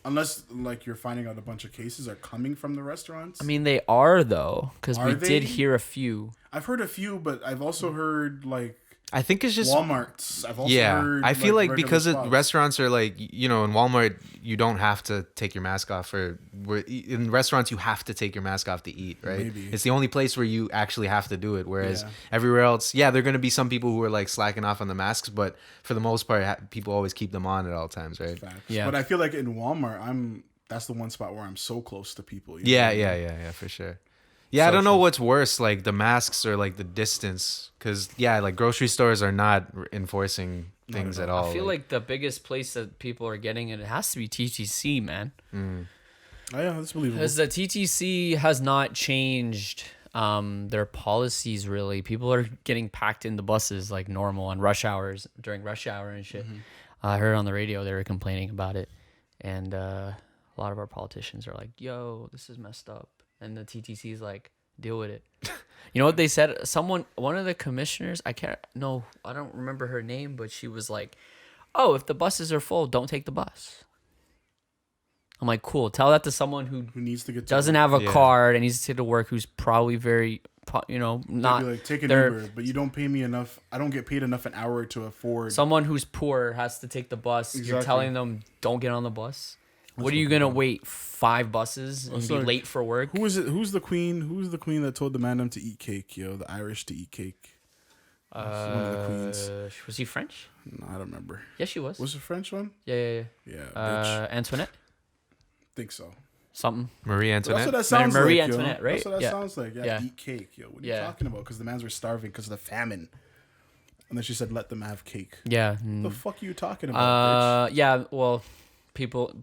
Speaker 3: unless like you're finding out a bunch of cases are coming from the restaurants.
Speaker 1: I mean, they are though, because we
Speaker 3: Are
Speaker 1: did
Speaker 3: they?
Speaker 1: hear a few.
Speaker 3: I've heard a few, but I've also heard like
Speaker 2: I think it's just
Speaker 3: Walmarts. I've also
Speaker 2: yeah.
Speaker 3: heard,
Speaker 2: I feel like
Speaker 3: regular
Speaker 2: because
Speaker 3: spots.
Speaker 2: restaurants are like in Walmart you don't have to take your mask off in restaurants you have to take your mask off to eat, right?
Speaker 3: Maybe.
Speaker 2: It's the only place where you actually have to do it. Whereas
Speaker 3: Yeah.
Speaker 2: everywhere else, yeah, there are gonna be some people who are like slacking off on the masks, but for the most part, people always keep them on at all times, right?
Speaker 3: Facts.
Speaker 1: Yeah.
Speaker 3: But I feel like in Walmart, that's the one spot where I'm so close to people. you know
Speaker 2: Yeah,
Speaker 3: what I mean?
Speaker 2: yeah, for sure. Yeah, I don't know
Speaker 1: Social.
Speaker 2: what's worse, like the masks or like the distance, because yeah, like grocery stores are not enforcing things at all.
Speaker 1: I feel like the biggest place that people are getting it has to be TTC, man.
Speaker 3: Oh yeah, that's believable.
Speaker 1: Because the TTC has not changed their policies really. People are getting packed in the buses like normal on rush hours during rush hour and shit. I heard on the radio they were complaining about it, and a lot of our politicians are like, "Yo, this is messed up," and the TTC is like, "Deal with it." You know what they said? One of the commissioners, I don't remember her name, but she was like, "Oh, if the buses are full, don't take the bus." I'm like, cool. Tell that to someone who
Speaker 3: Who needs to get to
Speaker 1: doesn't
Speaker 3: work.
Speaker 1: have a
Speaker 2: Yeah.
Speaker 1: car and needs to take to work, who's probably very,
Speaker 3: They'd
Speaker 1: not
Speaker 3: be like, take an
Speaker 1: they're-
Speaker 3: Uber, but you don't pay me enough. I don't get paid enough an hour to afford.
Speaker 1: someone who's poor has to take the bus. You're
Speaker 3: Exactly.
Speaker 1: telling them don't get on the bus. What are you gonna wait 5 buses and
Speaker 3: It's
Speaker 1: be
Speaker 3: like,
Speaker 1: late for work?
Speaker 3: Who is it? Who's the queen? Who's the queen that told the man to eat cake? Yo, the Irish to eat cake. one of the queens.
Speaker 1: Was he French?
Speaker 3: No, I don't remember.
Speaker 1: Yes, she was.
Speaker 3: Was it French one?
Speaker 1: Yeah.
Speaker 3: Yeah, bitch.
Speaker 1: Antoinette,
Speaker 3: Think so.
Speaker 1: something.
Speaker 2: Marie
Speaker 3: That's what
Speaker 2: Antoinette.
Speaker 3: that sounds
Speaker 1: Marie
Speaker 3: like.
Speaker 1: Antoinette,
Speaker 3: yo.
Speaker 1: right?
Speaker 3: That's what that
Speaker 1: Yeah.
Speaker 3: sounds like. Yeah,
Speaker 1: Yeah.
Speaker 3: eat cake. Yo, what are you
Speaker 1: Yeah.
Speaker 3: talking about? Because the mans were starving because of the famine. And then she said, "Let them have cake."
Speaker 1: Yeah.
Speaker 3: The fuck are you talking about,
Speaker 1: Yeah. Well,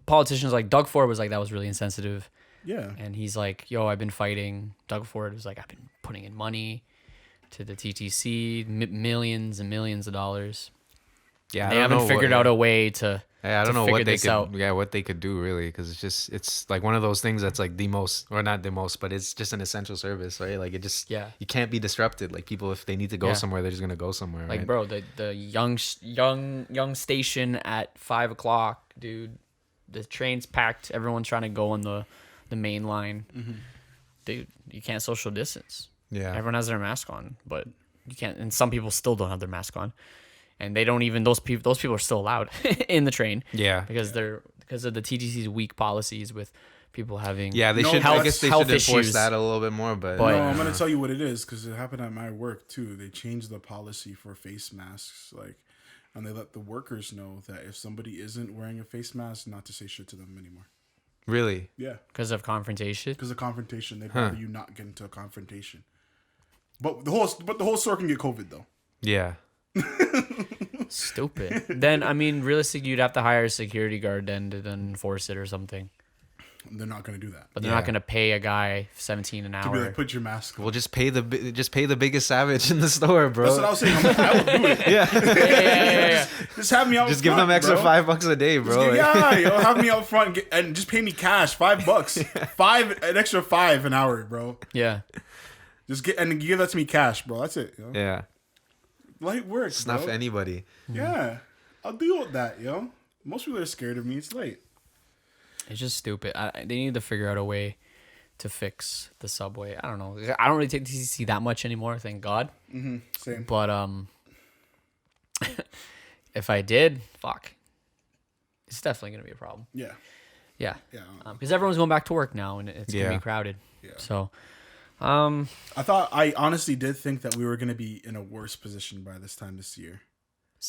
Speaker 1: politicians like Doug Ford was like that was really insensitive,
Speaker 3: bitch? Yeah.
Speaker 1: and he's like, "Yo, I've been fighting." Doug Ford was like, "I've been putting in money to the TTC, millions and millions of dollars.
Speaker 2: Yeah,
Speaker 1: They haven't figured out a way to."
Speaker 2: Yeah, I don't
Speaker 1: to
Speaker 2: know
Speaker 1: figure
Speaker 2: what they
Speaker 1: this
Speaker 2: could.
Speaker 1: out.
Speaker 2: Yeah, what they could do really, because it's like one of those things that's like the most, or not the most, but it's just an essential service, right? Like it just
Speaker 1: Yeah.
Speaker 2: you can't be disrupted. Like people, if they need to go
Speaker 1: Yeah.
Speaker 2: somewhere, they're just gonna go somewhere.
Speaker 1: Like,
Speaker 2: right?
Speaker 1: bro, the young station at 5 o'clock, dude. The train's packed. Everyone's trying to go on the main line. Dude, you can't social distance.
Speaker 2: Yeah,
Speaker 1: Everyone has their mask on, but you can't. And some people still don't have their mask on, and they don't even. Those people are still allowed in the train
Speaker 2: yeah,
Speaker 1: because of the TTC's weak policies with people having.
Speaker 2: yeah. They
Speaker 3: No,
Speaker 2: should. I
Speaker 3: health-
Speaker 2: guess they
Speaker 1: health
Speaker 2: should enforce
Speaker 1: issues.
Speaker 2: that a little bit more. But
Speaker 1: But-
Speaker 3: No, I'm gonna tell you what it is because it happened at my work too. They changed the policy for face masks. Like, and they let the workers know that if somebody isn't wearing a face mask, not to say shit to them anymore.
Speaker 2: Really?
Speaker 3: Yeah,
Speaker 1: Because of confrontation.
Speaker 3: because of confrontation, they'd rather you not get into a confrontation. But the whole store can get COVID though.
Speaker 2: Yeah.
Speaker 1: Stupid. Then, I mean, realistically, you'd have to hire a security guard then to then enforce it or something.
Speaker 3: They're not going to do that.
Speaker 1: But they're
Speaker 2: Yeah.
Speaker 1: not going to pay a guy 17 an
Speaker 3: To be
Speaker 1: hour.
Speaker 3: like, put your mask on.
Speaker 2: Well, just pay the biggest savage in the store, bro.
Speaker 3: That's what I was saying. I'm like, I would do it.
Speaker 1: Yeah.
Speaker 3: Just have me out
Speaker 2: Just give
Speaker 3: front,
Speaker 2: them extra
Speaker 3: bro.
Speaker 2: $5 a day, bro.
Speaker 3: Yeah, yo, have me out front and just pay me cash, $5, an extra $5 an hour, bro.
Speaker 2: Yeah.
Speaker 3: Just get and you give that to me cash, bro. That's it. Yo.
Speaker 2: Yeah.
Speaker 3: Light work,
Speaker 2: Snuff
Speaker 3: bro.
Speaker 2: anybody.
Speaker 3: Yeah, I'll deal with that, yo. Most people are scared of me. It's late.
Speaker 1: It's just stupid. They need to figure out a way to fix the subway. I don't know. I don't really take TCC that much anymore, thank God.
Speaker 3: Same.
Speaker 1: But if I did, fuck, it's definitely gonna be a problem.
Speaker 3: Yeah,
Speaker 1: Yeah,
Speaker 3: yeah.
Speaker 1: because everyone's going back to work now, and it's gonna
Speaker 2: Yeah.
Speaker 1: be crowded.
Speaker 3: Yeah.
Speaker 1: So,
Speaker 3: I honestly did think that we were gonna be in a worse position by this time this year.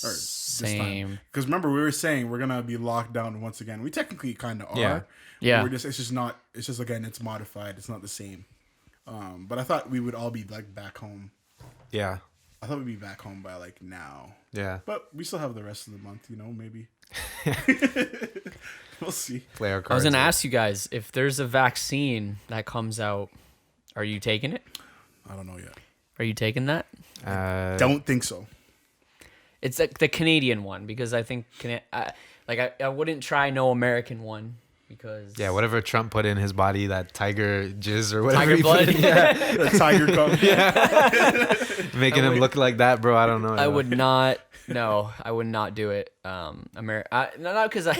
Speaker 3: Or
Speaker 1: same.
Speaker 3: Because remember, we were saying we're gonna be locked down once again. We technically kind of are.
Speaker 2: Yeah.
Speaker 1: Yeah.
Speaker 3: We're just. It's just not. It's just again. It's modified. It's not the same. But I thought we would all be like back home.
Speaker 2: Yeah.
Speaker 3: I thought we'd be back home by like now.
Speaker 2: Yeah.
Speaker 3: But we still have the rest of the month. You know, maybe. We'll see.
Speaker 2: Play our cards.
Speaker 1: I was gonna
Speaker 2: out.
Speaker 1: ask you guys if there's a vaccine that comes out, are you taking it?
Speaker 3: I don't know yet.
Speaker 1: Are you taking that?
Speaker 3: Don't think so.
Speaker 1: It's the Canadian one because I think I wouldn't try no American one because
Speaker 2: Yeah, whatever Trump put in his body, that tiger jizz or whatever
Speaker 1: tiger
Speaker 2: he
Speaker 1: blood.
Speaker 2: put in, yeah,
Speaker 3: The tiger come.
Speaker 2: making him look like that, bro. I don't know.
Speaker 1: I would not. No, I would not do it. Not because I'm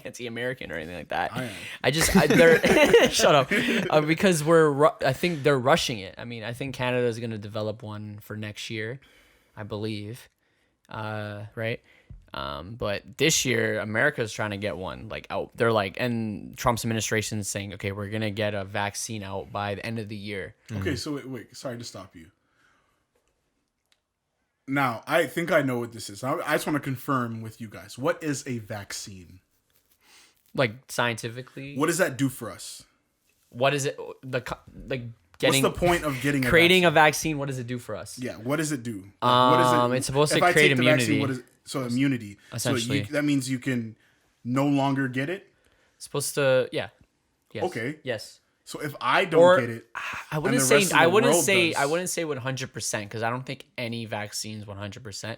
Speaker 1: anti-American or anything like that.
Speaker 3: I am.
Speaker 1: They're shut up. Because I think they're rushing it. I mean, I think Canada is going to develop one for next year, I believe. Right. But this year, America's trying to get one out. They're like, and Trump's administration is saying, okay, we're gonna get a vaccine out by the end of the year.
Speaker 3: Okay, so wait. Sorry to stop you. Now, I think I know what this is. I just want to confirm with you guys. What is a vaccine?
Speaker 1: Like scientifically,
Speaker 3: What does that do for us?
Speaker 1: what is it? Getting
Speaker 3: What's the point of getting
Speaker 1: creating
Speaker 3: a
Speaker 1: a vaccine? What does it do for us?
Speaker 3: vaccine? Yeah, what does it do? What is
Speaker 1: It's supposed to
Speaker 3: if I
Speaker 1: create
Speaker 3: take the
Speaker 1: immunity.
Speaker 3: Immunity.
Speaker 1: Essentially.
Speaker 3: So that means you can no longer get it?
Speaker 1: It's supposed to, yeah. Yes.
Speaker 3: Okay.
Speaker 1: Yes.
Speaker 3: So if I don't
Speaker 1: Or
Speaker 3: get it,
Speaker 1: I wouldn't
Speaker 3: the
Speaker 1: say
Speaker 3: rest of
Speaker 1: I
Speaker 3: the
Speaker 1: wouldn't
Speaker 3: world
Speaker 1: say
Speaker 3: does.
Speaker 1: I wouldn't say 100% because I don't think any vaccine's 100%.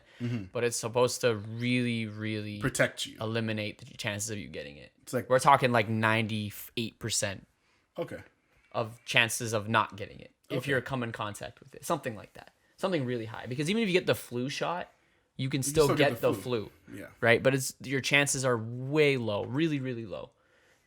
Speaker 1: But it's supposed to really, really
Speaker 3: protect you.
Speaker 1: eliminate the chances of you getting it.
Speaker 3: It's like,
Speaker 1: We're talking like 98%
Speaker 3: okay.
Speaker 1: of chances of not getting it if
Speaker 3: Okay.
Speaker 1: you're come in contact with it. Something like that. Something really high. Because even if you get the flu shot, you can still get the flu.
Speaker 3: Yeah.
Speaker 1: Right? But your chances are way low, really, really low.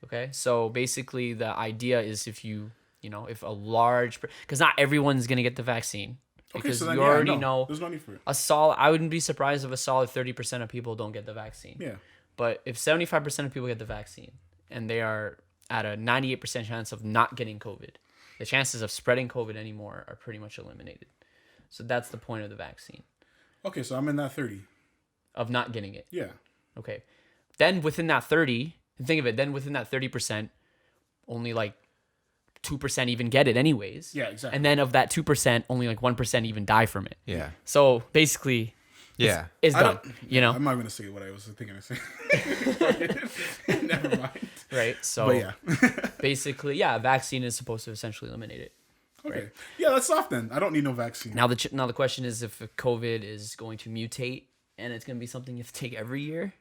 Speaker 1: Okay? So basically the idea is if a large, because not everyone's going to get the vaccine.
Speaker 3: Okay,
Speaker 1: Because
Speaker 3: so then
Speaker 1: you
Speaker 3: yeah,
Speaker 1: already
Speaker 3: no,
Speaker 1: know
Speaker 3: there's no need for it.
Speaker 1: I wouldn't be surprised if a solid 30% of people don't get the vaccine.
Speaker 3: Yeah.
Speaker 1: But if 75% of people get the vaccine and they are at a 98% chance of not getting COVID, the chances of spreading COVID anymore are pretty much eliminated. So that's the point of the vaccine,
Speaker 3: Okay, so I'm in that 30.
Speaker 1: of not getting it.
Speaker 3: Yeah.
Speaker 1: Okay. Then within that 30, think of it, then within that 30%, only like 2% even get it anyways.
Speaker 3: Yeah, exactly.
Speaker 1: And then of that 2%, only like 1% even die from it.
Speaker 2: Yeah.
Speaker 1: So basically,
Speaker 2: Yeah.
Speaker 1: it's
Speaker 3: I
Speaker 1: done.
Speaker 3: don't- I'm not going to say what I was thinking of saying. Never mind.
Speaker 1: Right? So
Speaker 3: But yeah.
Speaker 1: basically, yeah, a vaccine is supposed to essentially eliminate it.
Speaker 3: Okay.
Speaker 1: Right.
Speaker 3: Yeah, that's soft then. I don't need no vaccine.
Speaker 1: Now the question is if COVID is going to mutate and it's going to be something you have to take every year,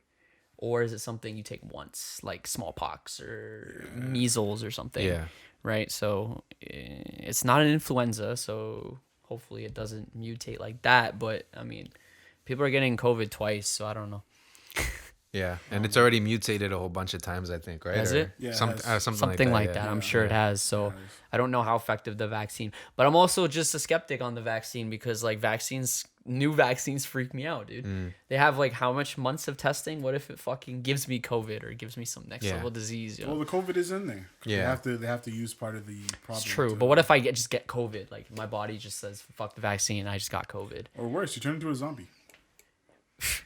Speaker 1: or is it something you take once, like smallpox or measles or something?
Speaker 2: Yeah.
Speaker 1: Right. So it's not an influenza, so hopefully it doesn't mutate like that. But I mean, people are getting COVID twice, so I don't know.
Speaker 2: Yeah. And it's already mutated a whole bunch of times, I think, right?
Speaker 1: Has
Speaker 2: Or
Speaker 1: it?
Speaker 3: Yeah, it
Speaker 2: something
Speaker 3: has.
Speaker 1: Something like
Speaker 2: yeah.
Speaker 1: that. I'm sure it has. So I don't know how effective the vaccine, but I'm also just a skeptic on the vaccine because like new vaccines freak me out, dude. They have like how much months of testing? What if it fucking gives me COVID or gives me some next
Speaker 2: Yeah.
Speaker 1: level disease? You know?
Speaker 3: Well, the COVID is in there.
Speaker 2: Yeah.
Speaker 3: They have to use part of the problem.
Speaker 1: It's true, but what if I just get COVID? Like my body just says fuck the vaccine, I just got COVID.
Speaker 3: Or worse, you turn into a zombie.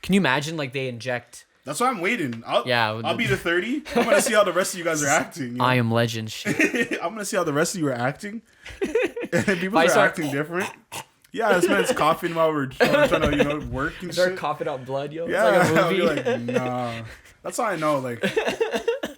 Speaker 1: Can you imagine like they inject
Speaker 3: That's why I'm waiting.
Speaker 1: Yeah,
Speaker 3: I'll be the 30. I'm gonna see how the rest of you guys are acting. You know?
Speaker 1: I Am Legend shit?
Speaker 3: I'm gonna see how the rest of you are acting. And people
Speaker 1: I
Speaker 3: are
Speaker 1: start-
Speaker 3: acting different. Yeah, this man's coughing while we're trying to work and
Speaker 1: Start
Speaker 3: shit.
Speaker 1: coughing out blood, yo.
Speaker 3: Yeah,
Speaker 1: It's like a
Speaker 3: I'll be
Speaker 1: movie.
Speaker 3: like, nah. That's how I know like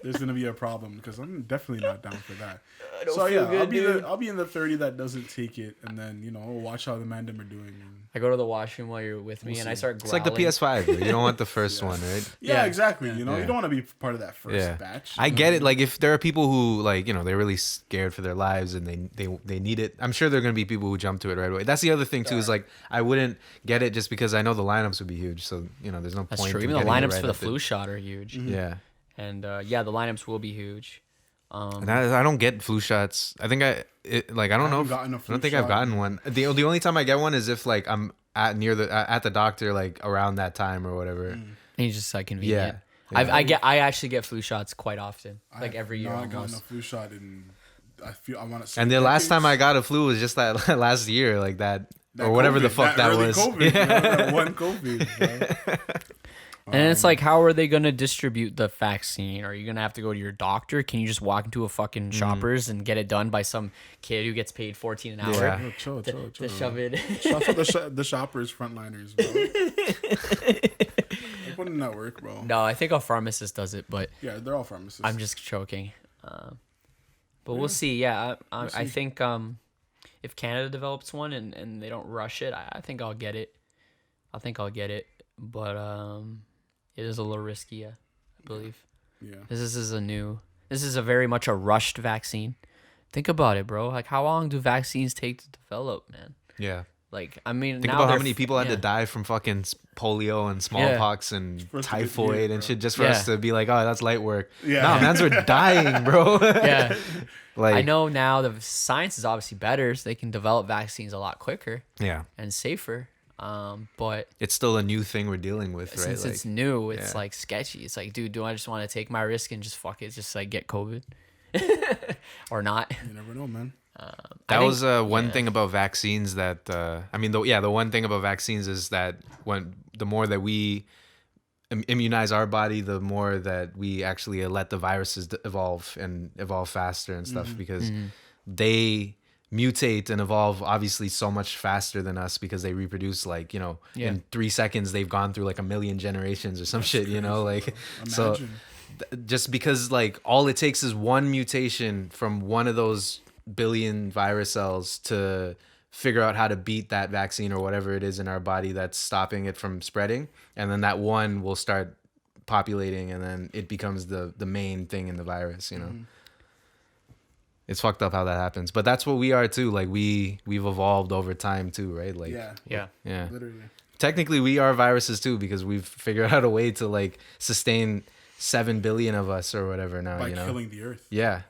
Speaker 3: there's gonna be a problem because I'm definitely not down for that.
Speaker 1: don't
Speaker 3: So
Speaker 1: feel
Speaker 3: yeah,
Speaker 1: good,
Speaker 3: I'll be in the 30 that doesn't take it, and then we'll watch how the Mandem are doing. And,
Speaker 1: I go to the washroom while you're with me, and I start
Speaker 2: It's
Speaker 1: growling.
Speaker 2: like the PS5. You don't want the first one, right?
Speaker 3: yeah,
Speaker 1: Yeah.
Speaker 3: exactly. You
Speaker 2: Yeah.
Speaker 3: don't want to be part of that first
Speaker 2: Yeah,
Speaker 3: batch.
Speaker 2: I
Speaker 3: you know
Speaker 2: get
Speaker 3: what
Speaker 2: it. Like if there are people who like they're really scared for their lives and they need it. I'm sure there are gonna be people who jump to it right away. That's the other thing too. Is like I wouldn't get it just because I know the lineups would be huge. So there's no
Speaker 1: That's
Speaker 2: point.
Speaker 1: true.
Speaker 2: in
Speaker 1: Even the
Speaker 2: getting it
Speaker 1: lineups
Speaker 2: right
Speaker 1: for the
Speaker 2: up
Speaker 1: flu shot are huge,
Speaker 2: Yeah,
Speaker 1: and yeah, the lineups will be huge.
Speaker 2: and I don't get flu shots. I think I don't know.
Speaker 3: haven't gotten a
Speaker 2: I
Speaker 3: flu
Speaker 2: don't think
Speaker 3: shot.
Speaker 2: I've gotten one. The only time I get one is if like I'm at the doctor like around that time or whatever.
Speaker 1: And he's just like convenient.
Speaker 2: Yeah.
Speaker 1: I actually get flu shots quite often, like every year
Speaker 3: I've not gotten a
Speaker 1: almost.
Speaker 3: flu shot, and I want to.
Speaker 2: And the last time I got a flu was just that last year, like that or whatever the fuck that
Speaker 3: early
Speaker 2: was.
Speaker 3: COVID, that one COVID. Bro.
Speaker 1: And it's like, how are they gonna distribute the vaccine? Are you gonna have to go to your doctor? Can you just walk into a fucking Shoppers and get it done by some kid who gets paid $14 an hour
Speaker 2: Yeah.
Speaker 3: Yo, chill.
Speaker 1: to shove it?
Speaker 3: Shout out the shoppers, frontliners, bro. Like, wouldn't that work, bro?
Speaker 1: No, I think a pharmacist does it, but
Speaker 3: Yeah, they're all pharmacists.
Speaker 1: I'm just joking. But we'll see. Yeah, I think if Canada develops one and they don't rush it, I think I'll get it. But it is a little risky, yeah, I believe.
Speaker 3: Yeah.
Speaker 1: This is a very much a rushed vaccine. Think about it, bro. Like, how long do vaccines take to develop, man?
Speaker 2: Yeah.
Speaker 1: Like, I mean,
Speaker 2: Think
Speaker 1: now
Speaker 2: about how
Speaker 1: they're
Speaker 2: many people had to
Speaker 1: yeah.
Speaker 2: die from fucking polio and smallpox and
Speaker 3: For us to get
Speaker 2: typhoid
Speaker 3: here,
Speaker 2: and
Speaker 3: bro.
Speaker 2: shit just for us
Speaker 1: Yeah.
Speaker 2: to be like, oh, that's light work.
Speaker 3: Yeah.
Speaker 2: Nah, mans were dying, bro.
Speaker 1: Yeah,
Speaker 2: Like,
Speaker 1: I know now the science is obviously better, so they can develop vaccines a lot quicker
Speaker 2: Yeah.
Speaker 1: and safer. But
Speaker 2: It's still a new thing we're dealing with, right?
Speaker 1: since
Speaker 2: Like,
Speaker 1: it's new, it's
Speaker 2: yeah.
Speaker 1: like sketchy. It's like, dude, do I just want to take my risk and just fuck it, just like get COVID or not?
Speaker 3: You never know, man.
Speaker 2: that was one
Speaker 1: yeah.
Speaker 2: thing about vaccines that the one thing about vaccines is that the more that we immunize our body, the more that we actually let the viruses evolve faster and stuff because they mutate and evolve obviously so much faster than us because they reproduce like
Speaker 1: Yeah.
Speaker 2: in 3 seconds they've gone through like 1,000,000 generations or some shit, like so
Speaker 3: Imagine.
Speaker 2: just because like all it takes is one mutation from one of those billion virus cells to figure out how to beat that vaccine or whatever it is in our body that's stopping it from spreading, and then that one will start populating and then it becomes the main thing in the virus. It's fucked up how that happens, but that's what we are too. Like we've evolved over time too, right? Like
Speaker 3: Yeah.
Speaker 2: yeah.
Speaker 3: Literally.
Speaker 2: Technically we are viruses too because we've figured out a way to like sustain 7 billion of us or whatever now,
Speaker 3: By killing the earth.
Speaker 2: Yeah.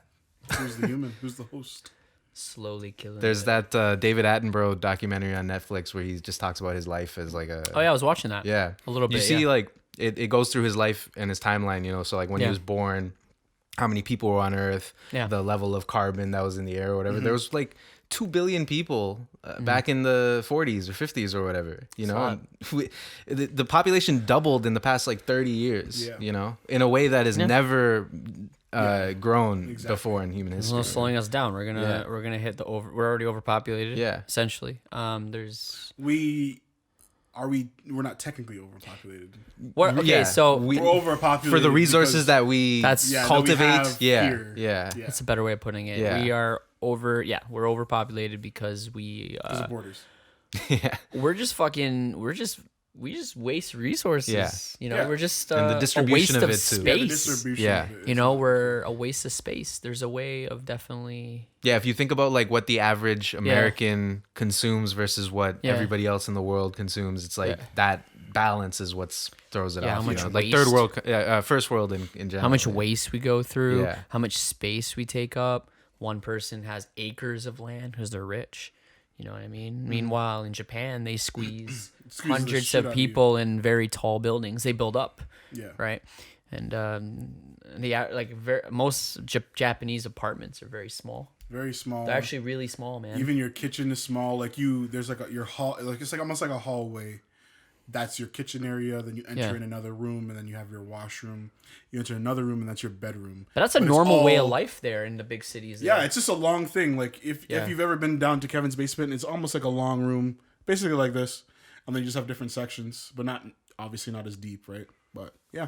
Speaker 3: Who's the human? Who's the host?
Speaker 1: Slowly killing.
Speaker 2: There's
Speaker 1: it.
Speaker 2: that David Attenborough documentary on Netflix where he just talks about his life as like a
Speaker 1: Oh yeah, I was watching that.
Speaker 2: yeah.
Speaker 1: A little
Speaker 2: You
Speaker 1: bit,
Speaker 2: see
Speaker 1: yeah.
Speaker 2: like it goes through his life and his timeline, so like when he
Speaker 1: Yeah.
Speaker 2: was born, how many people were on Earth,
Speaker 1: Yeah.
Speaker 2: the level of carbon that was in the air or whatever.
Speaker 3: Mm-hmm.
Speaker 2: There was like 2 billion people back in the 40s or 50s or whatever,
Speaker 1: lot.
Speaker 2: and the population doubled in the past like 30 years,
Speaker 3: Yeah.
Speaker 2: In a way that has
Speaker 1: Yeah.
Speaker 2: never grown
Speaker 3: exactly.
Speaker 2: before in human
Speaker 1: It's
Speaker 2: history.
Speaker 1: not slowing us down. We're
Speaker 2: Yeah.
Speaker 1: gonna hit we're already overpopulated.
Speaker 2: Yeah.
Speaker 1: Essentially. There's
Speaker 3: We're not technically overpopulated.
Speaker 1: what okay,
Speaker 2: Yeah,
Speaker 1: so
Speaker 2: we-
Speaker 3: We're overpopulated
Speaker 2: for the resources
Speaker 3: because-
Speaker 2: that we
Speaker 1: That's-
Speaker 3: that we
Speaker 2: cultivate.
Speaker 3: have
Speaker 2: Yeah,
Speaker 3: here.
Speaker 2: yeah,
Speaker 1: that's a better way of putting it.
Speaker 2: Yeah.
Speaker 1: We are we're overpopulated because we
Speaker 3: because of borders.
Speaker 2: yeah.
Speaker 1: we just waste resources.
Speaker 2: Yeah.
Speaker 3: Yeah.
Speaker 1: We're just
Speaker 2: And the
Speaker 1: a
Speaker 2: distribution
Speaker 1: waste
Speaker 2: of
Speaker 1: of
Speaker 2: it, too.
Speaker 3: Yeah, the
Speaker 1: space.
Speaker 3: distribution.
Speaker 2: Yeah.
Speaker 3: of it is-
Speaker 1: We're a waste of space. There's a way of definitely
Speaker 2: Yeah, if you think about like what the average American consumes versus what
Speaker 1: Yeah.
Speaker 2: everybody else in the world consumes, it's like
Speaker 1: Yeah.
Speaker 2: that balance is what throws it
Speaker 1: Yeah,
Speaker 2: off.
Speaker 1: how much
Speaker 2: like
Speaker 1: waste-
Speaker 2: third world, first world in general.
Speaker 1: how much
Speaker 2: yeah.
Speaker 1: waste we go through,
Speaker 2: Yeah.
Speaker 1: how much space we take up. One person has acres of land because they're rich. You know what I mean? Meanwhile, in Japan, they squeeze
Speaker 3: Squeezes the
Speaker 1: hundreds
Speaker 3: shit
Speaker 1: of
Speaker 3: out of you.
Speaker 1: people in very tall buildings. They build up,
Speaker 3: Yeah.
Speaker 1: right? And most Japanese apartments are very small.
Speaker 3: Very small.
Speaker 1: They're actually really small, man.
Speaker 3: Even your kitchen is small. Like there's like your hall. Like it's like almost like a hallway, that's your kitchen area. Then you enter in another room, and then you have your washroom. You enter another room, and that's your bedroom.
Speaker 1: But that's a normal way of life there in the big cities.
Speaker 3: Yeah, it's just a long thing. Like if you've ever been down to Kevin's basement, it's almost like a long room, basically like this, and then you just have different sections, but obviously not as deep, right? But yeah.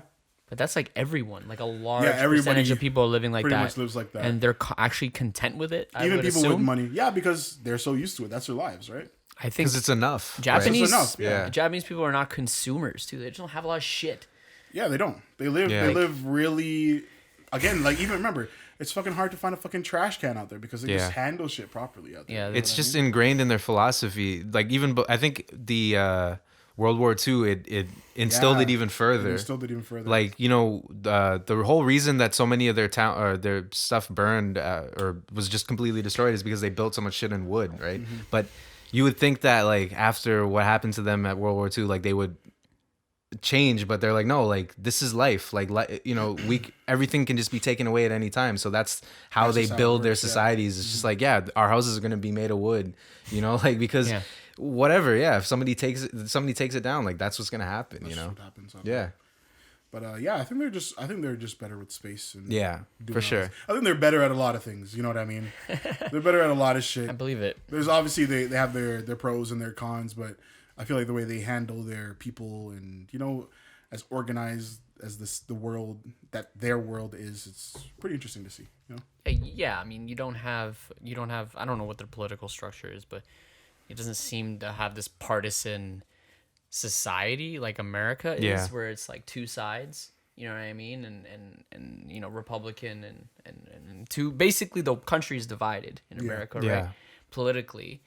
Speaker 1: But that's like everyone, like a large
Speaker 3: everybody
Speaker 1: percentage of people are living like
Speaker 3: pretty
Speaker 1: that.
Speaker 3: much lives like that.
Speaker 1: And they're actually content with it.
Speaker 3: Even people with money. Yeah, because they're so used to it. That's their lives, right?
Speaker 1: I think
Speaker 2: Because it's enough.
Speaker 1: Japanese,
Speaker 3: It's enough,
Speaker 2: yeah.
Speaker 1: Japanese people are not consumers too. They just don't have a lot of shit.
Speaker 3: Yeah, they don't. They live really, again, like even remember, it's fucking hard to find a fucking trash can out there because they just handle shit properly out there.
Speaker 1: Yeah,
Speaker 2: It's just ingrained in their philosophy. Like even, I think the World War II, it instilled it even further.
Speaker 3: It instilled it even further.
Speaker 2: Like, you know, the whole reason that so many of their town or their stuff burned or was just completely destroyed is because they built so much shit in wood, right?
Speaker 3: Mm-hmm.
Speaker 2: But you would think that like after what happened to them at World War II, like they would change, but they're like, no, like this is life. Like you know, everything can just be taken away at any time. So that's how they build their societies. It's just like, yeah, our houses are gonna be made of wood, you know, like because.
Speaker 1: Yeah.
Speaker 2: Whatever, yeah. If somebody takes it down, like that's what's gonna happen,
Speaker 3: That's
Speaker 2: you know.
Speaker 3: what happens,
Speaker 2: Yeah,
Speaker 3: But yeah, I think they're just better with space and
Speaker 2: yeah, for sure.
Speaker 3: I think they're better at a lot of things. You know what I mean? They're better at a lot of shit.
Speaker 1: I believe it.
Speaker 3: There's obviously they have their pros and their cons, but I feel like the way they handle their people and you know, as organized as the world that their world is, it's pretty interesting to see. You know?
Speaker 1: Yeah, I mean, you don't have. I don't know what their political structure is, but it doesn't seem to have this partisan society like America is,
Speaker 2: Yeah.
Speaker 1: where it's like two sides. You know what I mean? And you know, Republican and two. Basically, the country is divided in America,
Speaker 2: Yeah.
Speaker 1: right? Politically,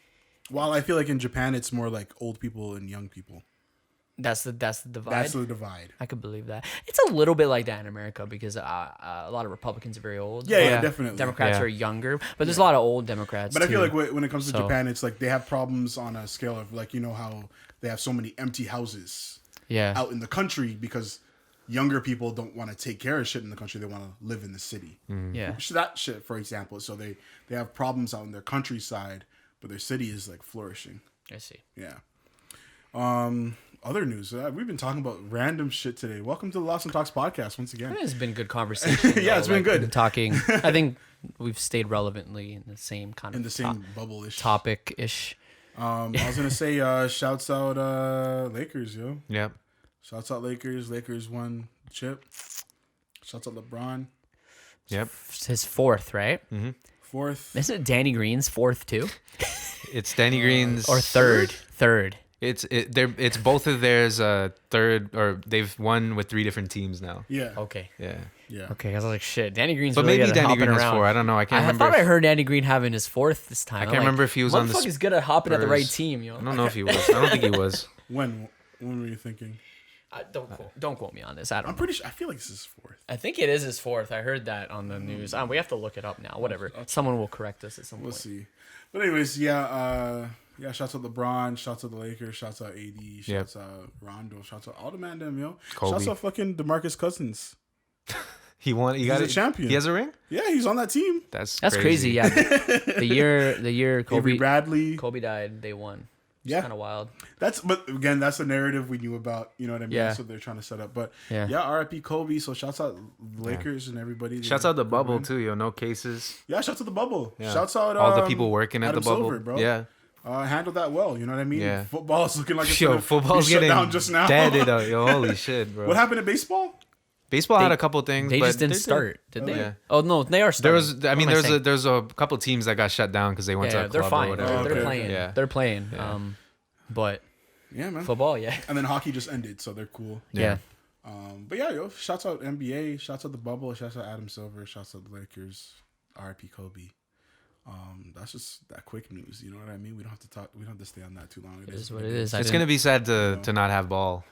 Speaker 3: While I feel like in Japan it's more like old people and young people.
Speaker 1: that's the divide.
Speaker 3: That's the divide.
Speaker 1: I could believe that. It's a little bit like that in America because a lot of Republicans are very old.
Speaker 3: Yeah, definitely.
Speaker 1: Democrats
Speaker 2: Yeah.
Speaker 1: are younger, but there's a lot of old Democrats.
Speaker 3: But I feel
Speaker 1: too.
Speaker 3: like when it comes to
Speaker 1: So-
Speaker 3: Japan, it's like they have problems on a scale of like, you know how they have so many empty houses
Speaker 1: yeah,
Speaker 3: out in the country because younger people don't want to take care of shit in the country. They want to live in the city.
Speaker 1: yeah.
Speaker 3: That shit, for example. So they have problems out in their countryside, but their city is like flourishing.
Speaker 1: I see.
Speaker 3: Yeah. Other news. We've been talking about random shit today. Welcome to the Lost and Talks podcast once again.
Speaker 1: It's been good conversation.
Speaker 3: Yeah, it's been good.
Speaker 1: Talking. I think we've stayed relevantly in the same kind of
Speaker 3: In the same bubble-ish.
Speaker 1: topic ish.
Speaker 3: I was gonna say, shouts out Lakers, yo.
Speaker 2: Yep.
Speaker 3: Shouts out Lakers. Lakers won the chip. Shouts out LeBron.
Speaker 2: Yep.
Speaker 1: It's his fourth, right?
Speaker 3: Fourth.
Speaker 1: Isn't it Danny Green's fourth too,
Speaker 2: It's Danny Green's
Speaker 1: or third? Third.
Speaker 2: It's both of theirs third, or they've won with 3 different teams now.
Speaker 3: Yeah.
Speaker 1: Okay.
Speaker 2: Yeah.
Speaker 3: Yeah.
Speaker 1: Okay, I was like, shit. Danny Green's
Speaker 2: But
Speaker 1: really
Speaker 2: maybe
Speaker 1: good at
Speaker 2: Danny
Speaker 1: hopping
Speaker 2: Green has
Speaker 1: around.
Speaker 2: 4. I don't know. I can't
Speaker 1: I
Speaker 2: remember.
Speaker 1: thought I heard Danny Green having his fourth this time.
Speaker 2: I can't remember if he was on the
Speaker 1: Motherfucker's good at hopping at the right
Speaker 2: Spurs.
Speaker 1: team, yo.
Speaker 2: I don't know if he was. I don't think he was.
Speaker 3: When were you thinking?
Speaker 1: Don't quote me on this. I don't
Speaker 3: I'm
Speaker 1: know.
Speaker 3: pretty sure. I feel like this is fourth.
Speaker 1: I think it is his fourth. I heard that on the news. We have to look it up now. Whatever. Someone will correct us at some
Speaker 3: We'll
Speaker 1: point.
Speaker 3: see. But anyways, yeah. Shouts out LeBron. Shouts out the Lakers. Shouts out AD. Shouts out Rondo. Shouts out all the man them, yo.
Speaker 2: Kobe.
Speaker 3: Shouts out fucking DeMarcus Cousins.
Speaker 2: He won. He got
Speaker 3: a champion.
Speaker 2: He has a ring.
Speaker 3: Yeah, he's on that team.
Speaker 2: That's
Speaker 1: crazy. Yeah. the year
Speaker 3: Avery Bradley.
Speaker 1: Kobe died, they won. It's
Speaker 3: Yeah.
Speaker 1: kind of wild.
Speaker 3: But again, that's the narrative we knew about. You know what I mean?
Speaker 1: Yeah.
Speaker 3: That's what they're trying to set up. But
Speaker 1: Yeah.
Speaker 3: RIP Kobe. So shouts out Lakers and everybody.
Speaker 2: Shouts out the bubble too, yo. No cases.
Speaker 3: Yeah, shouts out the bubble.
Speaker 2: Yeah.
Speaker 3: Shouts out
Speaker 2: all the people working at
Speaker 3: Adam
Speaker 2: the bubble.
Speaker 3: Silver, bro.
Speaker 2: Yeah.
Speaker 3: Handled that well. You know what I mean?
Speaker 2: Yeah.
Speaker 3: Football is looking like it's
Speaker 2: Yo,
Speaker 3: gonna
Speaker 2: football's
Speaker 3: be shut
Speaker 2: getting
Speaker 3: down just now.
Speaker 2: deaded out. Yo, holy shit, bro.
Speaker 3: What happened to baseball?
Speaker 2: Baseball had a couple things.
Speaker 1: They
Speaker 2: but
Speaker 1: just didn't
Speaker 2: they're good.
Speaker 1: start, did they?
Speaker 2: Yeah.
Speaker 1: Oh no, they are
Speaker 2: There
Speaker 1: starting.
Speaker 2: was. I mean,
Speaker 1: What am I saying?
Speaker 2: there's a couple teams that got shut down because they went to a
Speaker 1: they're
Speaker 2: club
Speaker 1: fine.
Speaker 2: or whatever.
Speaker 1: They're
Speaker 3: okay.
Speaker 1: playing.
Speaker 2: Yeah.
Speaker 1: They're playing.
Speaker 2: Yeah.
Speaker 1: But
Speaker 3: Yeah, man.
Speaker 1: football, yeah.
Speaker 3: And then hockey just ended, so they're cool.
Speaker 1: Yeah.
Speaker 3: But yeah, yo, shouts out NBA, shouts out the bubble, shouts out Adam Silver, shouts out the Lakers, RIP Kobe. That's just that quick news. You know what I mean? We don't have to talk. We don't have to stay on that too long.
Speaker 1: It is what it is.
Speaker 2: It's gonna be sad to not have ball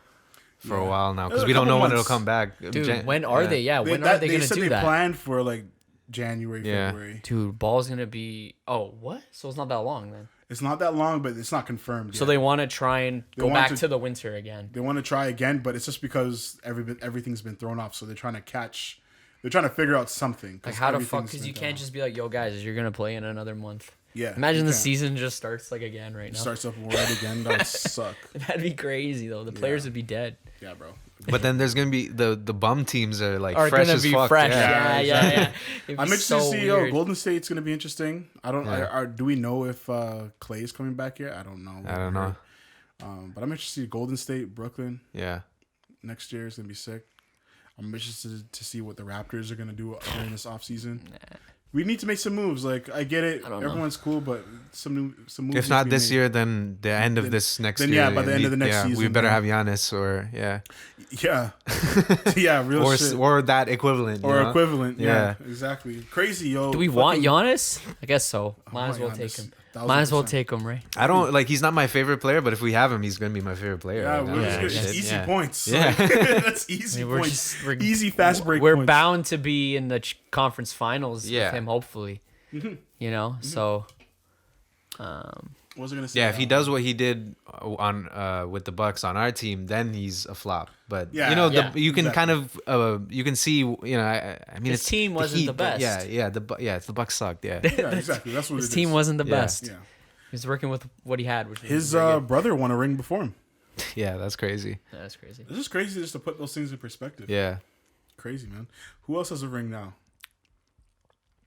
Speaker 2: for a
Speaker 3: Yeah.
Speaker 2: while now
Speaker 3: There's
Speaker 2: because
Speaker 3: a
Speaker 2: we don't
Speaker 3: couple
Speaker 2: know when
Speaker 3: months.
Speaker 2: it'll come back.
Speaker 1: Dude, when are they? Yeah, when are they
Speaker 3: They
Speaker 1: gonna
Speaker 3: said
Speaker 1: do
Speaker 3: they
Speaker 1: that?
Speaker 3: planned for like January,
Speaker 2: Yeah.
Speaker 3: February.
Speaker 1: Dude, ball's gonna be. Oh, what? So it's not that long then.
Speaker 3: It's not that long, but it's not confirmed.
Speaker 1: So
Speaker 3: yet.
Speaker 1: they want to try and
Speaker 3: They
Speaker 1: go
Speaker 3: want
Speaker 1: back
Speaker 3: to-
Speaker 1: to the winter again.
Speaker 3: They want to try again, but it's just because everything's been thrown off. So they're trying to catch. They're trying to figure out something.
Speaker 1: Like how the fuck? Because you can't just be like, "Yo, guys, you're gonna play in another month."
Speaker 3: Yeah.
Speaker 1: Imagine
Speaker 3: you
Speaker 1: the
Speaker 3: can't.
Speaker 1: season just starts like again right now.
Speaker 3: Starts up right again. That would suck.
Speaker 1: That'd be crazy though. The players would be dead.
Speaker 3: Yeah, bro.
Speaker 2: But then there's gonna be the bum teams are like
Speaker 1: Are
Speaker 2: fresh
Speaker 1: gonna
Speaker 2: as
Speaker 1: be
Speaker 2: fuck.
Speaker 1: fresh.
Speaker 2: Yeah.
Speaker 1: Yeah. It'd be
Speaker 3: I'm interested
Speaker 1: so
Speaker 3: to see.
Speaker 1: weird.
Speaker 3: Golden State's gonna be interesting. I don't.
Speaker 2: Yeah.
Speaker 3: Do we know if Clay's coming back yet? I don't know.
Speaker 2: I don't know.
Speaker 3: But I'm interested to see Golden State, Brooklyn
Speaker 2: Yeah.
Speaker 3: next year is gonna be sick. I'm interested to see what the Raptors are gonna do during this offseason. We need to make some moves. Like I get it,
Speaker 1: I don't know.
Speaker 3: everyone's cool, but some moves.
Speaker 2: If
Speaker 3: need to
Speaker 2: not
Speaker 3: be
Speaker 2: this
Speaker 3: made.
Speaker 2: year, then the end of this next
Speaker 3: then,
Speaker 2: year.
Speaker 3: yeah, by the end of the next
Speaker 2: we
Speaker 3: season,
Speaker 2: better
Speaker 3: yeah.
Speaker 2: have Giannis or
Speaker 3: Yeah, yeah, real
Speaker 2: or
Speaker 3: shit.
Speaker 2: or that equivalent.
Speaker 3: Or
Speaker 2: you know?
Speaker 3: equivalent. Yeah,
Speaker 2: Yeah.
Speaker 3: exactly. Crazy, yo.
Speaker 1: Do we want Giannis? I guess so. Might as well
Speaker 3: want
Speaker 1: take
Speaker 3: Giannis.
Speaker 1: him.
Speaker 3: 1000%.
Speaker 1: Might as well take him, right?
Speaker 2: I don't like. He's not my favorite player, but if we have him, he's gonna be my favorite player.
Speaker 3: Yeah,
Speaker 2: right now.
Speaker 3: we're
Speaker 1: Yeah,
Speaker 3: just
Speaker 1: yeah,
Speaker 3: it's easy
Speaker 2: yeah.
Speaker 3: points.
Speaker 2: Yeah.
Speaker 3: Like, that's easy
Speaker 1: We're
Speaker 3: points.
Speaker 1: just- we're-
Speaker 3: easy fast break.
Speaker 1: We're
Speaker 3: points.
Speaker 1: bound to be in the conference finals
Speaker 2: Yeah.
Speaker 1: with him, hopefully. You know, so
Speaker 3: What was I gonna say?
Speaker 2: Yeah, if he does what he did on with the Bucks on our team, then he's a flop. But
Speaker 3: Yeah.
Speaker 2: you know,
Speaker 1: Yeah,
Speaker 2: you can
Speaker 3: exactly.
Speaker 2: kind of you can see. You know, I mean,
Speaker 1: His
Speaker 2: it's
Speaker 1: team wasn't the
Speaker 2: but
Speaker 1: best.
Speaker 2: Yeah, it's the Bucks sucked. Yeah,
Speaker 3: Yeah, exactly. That's what
Speaker 1: his
Speaker 3: it
Speaker 1: team
Speaker 3: is.
Speaker 1: wasn't the
Speaker 2: Yeah.
Speaker 1: best.
Speaker 3: Yeah.
Speaker 1: He was working with what he had, which was
Speaker 3: His
Speaker 1: very good.
Speaker 3: brother won a ring before him.
Speaker 2: yeah, that's crazy.
Speaker 1: Yeah, that's crazy.
Speaker 3: It's just crazy just to put those things in perspective.
Speaker 2: Yeah,
Speaker 3: Crazy, man. Who else has a ring now?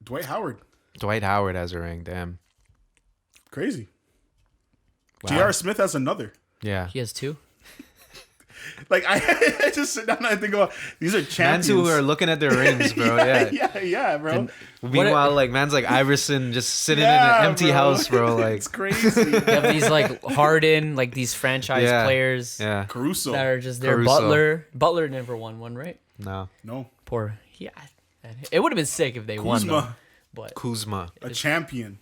Speaker 3: Dwight Howard.
Speaker 2: Dwight Howard has a ring. Damn.
Speaker 3: Crazy.
Speaker 2: Wow.
Speaker 3: J.R. Smith has another.
Speaker 2: Yeah.
Speaker 1: He has two.
Speaker 3: Like I just sit down and I think about these are
Speaker 2: Mans
Speaker 3: champions.
Speaker 2: who are looking at their rings, bro. Yeah.
Speaker 3: yeah, bro.
Speaker 2: Meanwhile, like man's like Iverson just sitting in
Speaker 3: Yeah,
Speaker 2: an empty
Speaker 3: bro.
Speaker 2: house, bro. Like,
Speaker 3: It's crazy.
Speaker 1: You have these like Harden, like these franchise
Speaker 2: Yeah.
Speaker 1: players
Speaker 2: yeah,
Speaker 3: Caruso.
Speaker 1: that are just there.
Speaker 2: Caruso.
Speaker 1: Butler never won one, right?
Speaker 2: no,
Speaker 3: No.
Speaker 1: Poor. Yeah. It would have been sick if they won though.
Speaker 3: Kuzma,
Speaker 1: But
Speaker 2: Kuzma.
Speaker 3: a champion.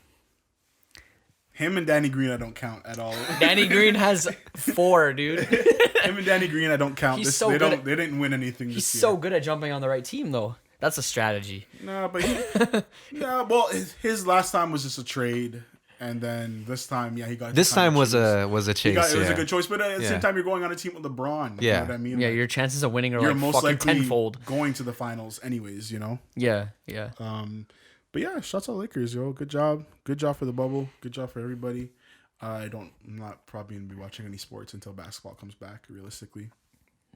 Speaker 3: Him and Danny Green, I don't count at all.
Speaker 1: Danny Green has 4, dude.
Speaker 3: Him and Danny Green, I don't count.
Speaker 1: He's
Speaker 3: This,
Speaker 1: so
Speaker 3: they
Speaker 1: good
Speaker 3: don't.
Speaker 1: at-
Speaker 3: They didn't win anything.
Speaker 1: He's
Speaker 3: this year.
Speaker 1: so good at jumping on the right team though. That's a strategy.
Speaker 3: No, but yeah. Well, his last time was just a trade, and then this time, yeah, he got.
Speaker 2: This
Speaker 3: to kinda
Speaker 2: time was
Speaker 3: choose.
Speaker 2: a
Speaker 3: He
Speaker 2: chase.
Speaker 3: got, it was
Speaker 2: yeah.
Speaker 3: a good choice, but at the
Speaker 2: Yeah.
Speaker 3: same time, you're going on a team with LeBron.
Speaker 2: Yeah.
Speaker 3: You know what I mean?
Speaker 1: Yeah,
Speaker 3: Like,
Speaker 1: your chances of winning are
Speaker 3: you're
Speaker 1: like
Speaker 3: most
Speaker 1: fucking
Speaker 3: likely
Speaker 1: tenfold.
Speaker 3: going to the finals, anyways. You know.
Speaker 1: Yeah, yeah.
Speaker 3: But yeah, shots out Lakers, yo. Good job for the bubble. Good job for everybody. I'm not probably gonna be watching any sports until basketball comes back. Realistically,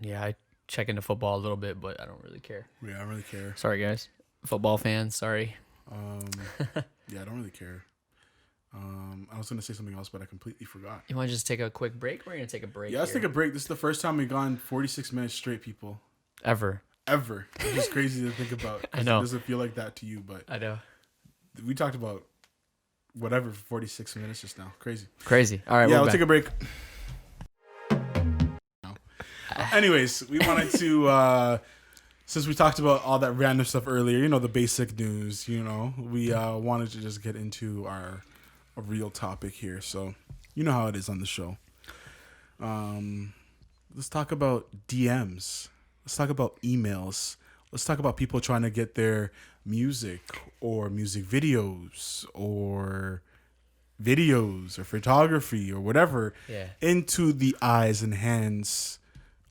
Speaker 1: Yeah, I check into football a little bit, but I don't really care.
Speaker 3: yeah, I don't really care.
Speaker 1: Sorry, guys. Football fans, sorry.
Speaker 3: Yeah, I don't really care. I was gonna say something else, but I completely forgot.
Speaker 1: You want to just take a quick break? We're going to take a break.
Speaker 3: Yeah, let's
Speaker 1: here.
Speaker 3: take a break. This is the first time we've gone 46 minutes straight, people.
Speaker 1: Ever.
Speaker 3: Ever. It's just crazy to think about.
Speaker 1: I know.
Speaker 3: It doesn't feel like that to you, but
Speaker 1: I know.
Speaker 3: we talked about whatever for 46 minutes just now. Crazy.
Speaker 1: Crazy. All right,
Speaker 3: Yeah,
Speaker 1: we're
Speaker 3: we'll
Speaker 1: back.
Speaker 3: take a break. Anyways, we wanted to, since we talked about all that random stuff earlier, you know, the basic news, you know, we wanted to just get into a real topic here. So, you know how it is on the show. Let's talk about DMs. Let's talk about emails. Let's talk about people trying to get their music or music videos or photography or whatever
Speaker 1: Yeah.
Speaker 3: into the eyes and hands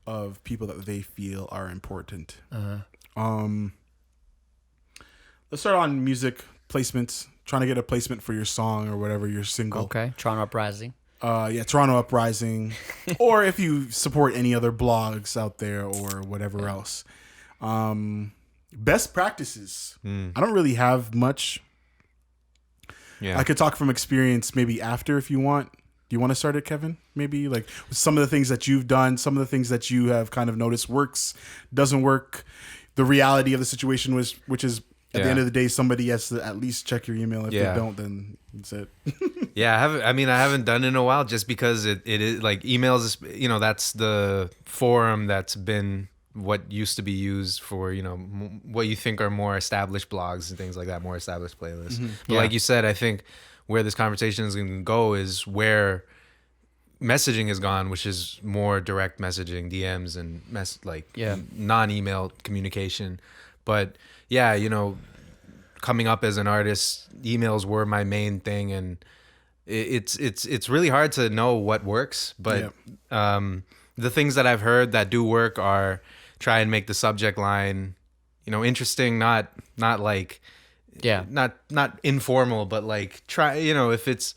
Speaker 3: of people that they feel are important. Let's start on music placements. Trying to get a placement for your song or whatever, your single.
Speaker 1: Okay. Toronto Uprising.
Speaker 3: Yeah, Toronto Uprising, or if you support any other blogs out there or whatever else. Best practices. I don't really have much.
Speaker 2: Yeah.
Speaker 3: I could talk from experience maybe after if you want. Do you want to start it, Kevin? Maybe like some of the things that you've done, some of the things that you have kind of noticed works, doesn't work. The reality of the situation which is at the end of the day, somebody has to at least check your email. If
Speaker 2: Yeah.
Speaker 3: they don't, then that's it.
Speaker 2: Yeah, I haven't done it in a while just because it is like emails is, you know, that's the forum that's been what used to be used for, you know, what you think are more established blogs and things like that, more established playlists. But
Speaker 1: Yeah.
Speaker 2: like you said, I think where this conversation is going to go is where messaging has gone, which is more direct messaging, DMs and
Speaker 1: Yeah.
Speaker 2: non-email communication. But yeah, you know, coming up as an artist, emails were my main thing, and it's really hard to know what works. But the things that I've heard that do work are try and make the subject line, you know, interesting, not like
Speaker 1: Yeah.
Speaker 2: not informal, but like try, if it's,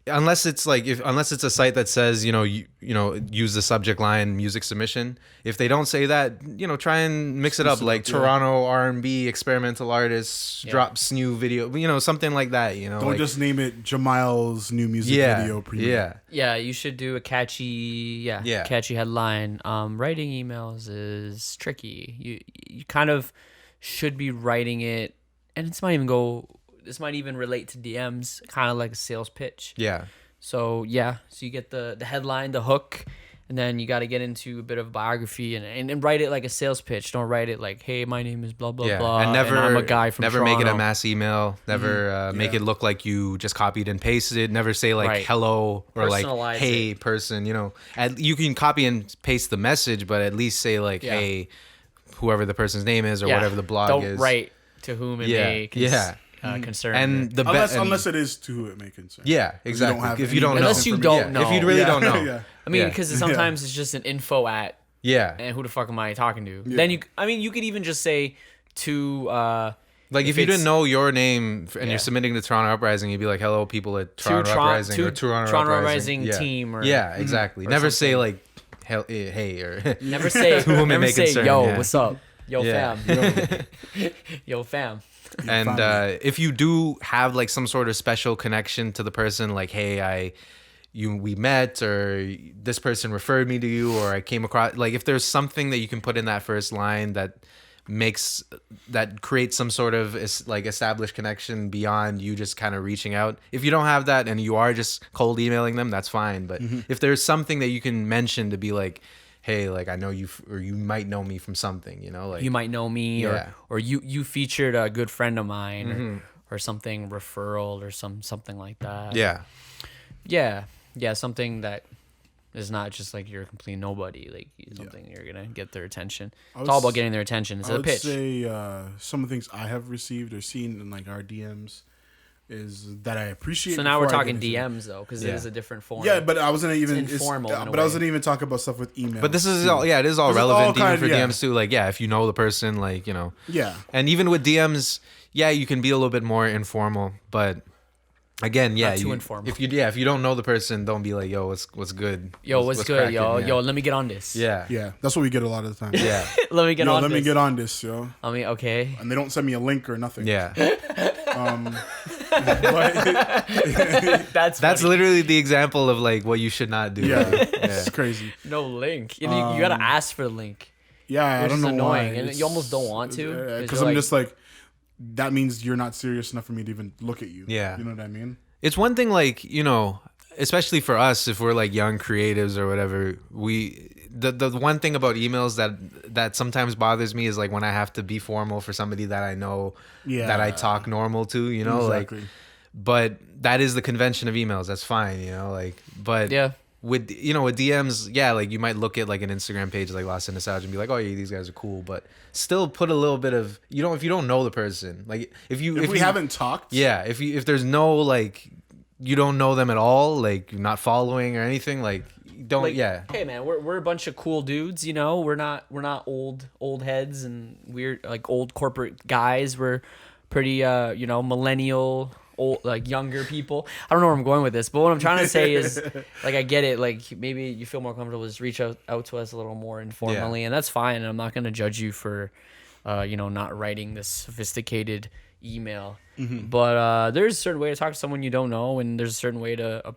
Speaker 2: unless it's like, unless it's a site that says, use the subject line music submission. If they don't say that, try and mix it up, like Toronto R&B experimental artists drops new video, something like that,
Speaker 3: Don't
Speaker 2: like,
Speaker 3: just name it Jamal's new music video premiere.
Speaker 1: Yeah, you should do a catchy headline. Writing emails is tricky. You kind of should be writing it, and this might even relate to DMs, kind of like a sales pitch.
Speaker 2: Yeah.
Speaker 1: So you get the headline, the hook, and then you got to get into a bit of biography and write it like a sales pitch. Don't write it like, hey, my name is blah blah blah,
Speaker 2: and never,
Speaker 1: I'm a guy from
Speaker 2: never
Speaker 1: Toronto.
Speaker 2: make it a mass email. Never make it look like you just copied and pasted. Never say like hello or like hey person. You can copy and paste the message, but at least say like hey, whoever the person's name is or whatever the blog is.
Speaker 1: Don't write to whom it may concern.
Speaker 2: And the
Speaker 3: unless it is to who it may concern.
Speaker 2: Yeah, exactly. If you don't know,
Speaker 1: unless you don't know,
Speaker 2: if you really don't know.
Speaker 3: Yeah.
Speaker 1: I mean, because sometimes it's just an info at.
Speaker 2: Yeah.
Speaker 1: And who the fuck am I talking to? Yeah. Then you could even just say to.
Speaker 2: Like if you didn't know your name and you're submitting to Toronto Uprising, you'd be like, "Hello, people at Toronto Uprising or Toronto Uprising
Speaker 1: team." Or,
Speaker 2: exactly.
Speaker 1: Or
Speaker 2: never
Speaker 1: something.
Speaker 2: say like, "Hey," or
Speaker 1: never say.
Speaker 2: to whom it may concern.
Speaker 1: Yo, what's up? Yo, fam. Yo, fam.
Speaker 2: And if you do have like some sort of special connection to the person, like, hey, we met, or this person referred me to you, or I came across, like if there's something that you can put in that first line that creates some sort of like established connection beyond you just kind of reaching out. If you don't have that and you are just cold emailing them, that's fine. But if there's something that you can mention to be like, hey, like I know you, or you might know me from something, like
Speaker 1: you might know me, or you featured a good friend of mine, or something, referral or something like that. Yeah, something that is not just like you're a complete nobody, like something you're gonna get their attention. It's all about getting their attention. It's a pitch.
Speaker 3: I would say some of the things I have received or seen in like our DMs is that I appreciate.
Speaker 1: So now we're talking DMs though, because it is a different form.
Speaker 3: Yeah, but I wasn't even
Speaker 1: informal.
Speaker 3: But I wasn't even talking about stuff with email.
Speaker 2: But this is all. Yeah, it is all relevant even for DMs too. Like, if you know the person, like
Speaker 3: Yeah.
Speaker 2: And even with DMs, you can be a little bit more informal, but. Again,
Speaker 1: not too informal.
Speaker 2: If you don't know the person, don't be like, yo, what's good?
Speaker 1: Yo, what's good, cracking? Yo, let me get on this.
Speaker 3: Yeah, that's what we get a lot of the time.
Speaker 2: Yeah,
Speaker 1: let me get on.
Speaker 3: Let me get on this, yo.
Speaker 1: I mean, okay.
Speaker 3: And they don't send me a link or nothing.
Speaker 2: Yeah.
Speaker 1: That's
Speaker 2: literally the example of like what you should not do.
Speaker 3: Yeah, it's crazy.
Speaker 1: No link. You gotta ask for the link.
Speaker 3: Yeah, I don't know
Speaker 1: annoying,
Speaker 3: why.
Speaker 1: and you almost don't want to
Speaker 3: because I'm just like. That means you're not serious enough for me to even look at you.
Speaker 2: Yeah.
Speaker 3: You know what I mean?
Speaker 2: It's one thing, like, especially for us, if we're like young creatives or whatever, the one thing about emails that sometimes bothers me is like when I have to be formal for somebody that I know that I talk normal to,
Speaker 3: exactly.
Speaker 2: like, but that is the convention of emails. That's fine, but with DMs, like you might look at like an Instagram page like Lost in Nostalgia and be like, oh yeah, these guys are cool, but still put a little bit of if you don't know the person, like if we
Speaker 3: haven't talked,
Speaker 2: if there's no like you don't know them at all, like you're not following or anything, like don't
Speaker 1: like, hey man, we're a bunch of cool dudes, we're not old heads and weird like old corporate guys. We're pretty millennial, old, like younger people. I don't know where I'm going with this, but what I'm trying to say is like I get it, like maybe you feel more comfortable just reach out to us a little more informally, and that's fine, and I'm not going to judge you for not writing this sophisticated email, but there's a certain way to talk to someone you don't know, and there's a certain way to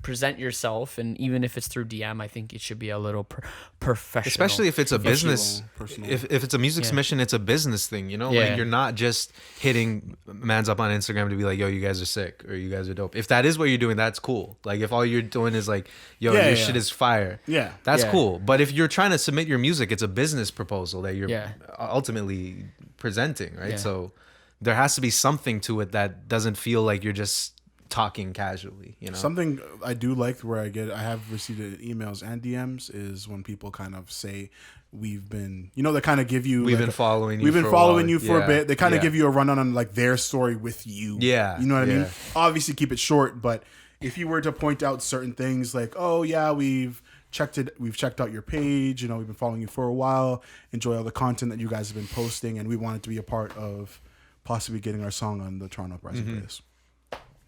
Speaker 1: present yourself, and even if it's through DM, I think it should be a little professional.
Speaker 2: Especially if it's a business,
Speaker 3: personal.
Speaker 2: if it's a music submission, it's a business thing, like you're not just hitting mans up on Instagram to be like, yo, you guys are sick or you guys are dope. If that is what you're doing, that's cool. Like if all you're doing is like, yo, your shit is fire, that's cool. But if you're trying to submit your music, it's a business proposal that you're ultimately presenting, right? So there has to be something to it that doesn't feel like you're just talking casually,
Speaker 3: Something I do like where I have received emails and DMs is when people kind of say we've been, they kind of give you
Speaker 2: we've been following
Speaker 3: you for a bit. They kind of give you a rundown on like their story with you.
Speaker 2: Yeah.
Speaker 3: You know what I mean? Obviously keep it short, but if you were to point out certain things like, oh yeah, we've checked out your page, we've been following you for a while, enjoy all the content that you guys have been posting, and we wanted to be a part of possibly getting our song on the Toronto Uprising playlist.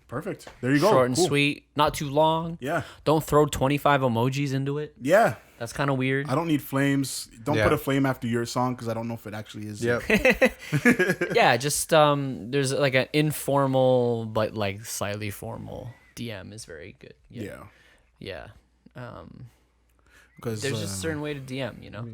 Speaker 3: Perfect. There you go.
Speaker 1: Short and
Speaker 3: Cool.
Speaker 1: sweet, not too long.
Speaker 3: Yeah.
Speaker 1: Don't throw 25 emojis into it.
Speaker 3: Yeah.
Speaker 1: That's kind of weird.
Speaker 3: I don't need flames. Don't
Speaker 2: Yeah.
Speaker 3: put a flame after your song because I don't know if it actually is.
Speaker 2: Yep.
Speaker 1: Yeah, just there's like an informal but like slightly formal DM is very good.
Speaker 3: Yeah.
Speaker 1: Yeah.
Speaker 3: Because
Speaker 1: There's just a certain way to DM, you know?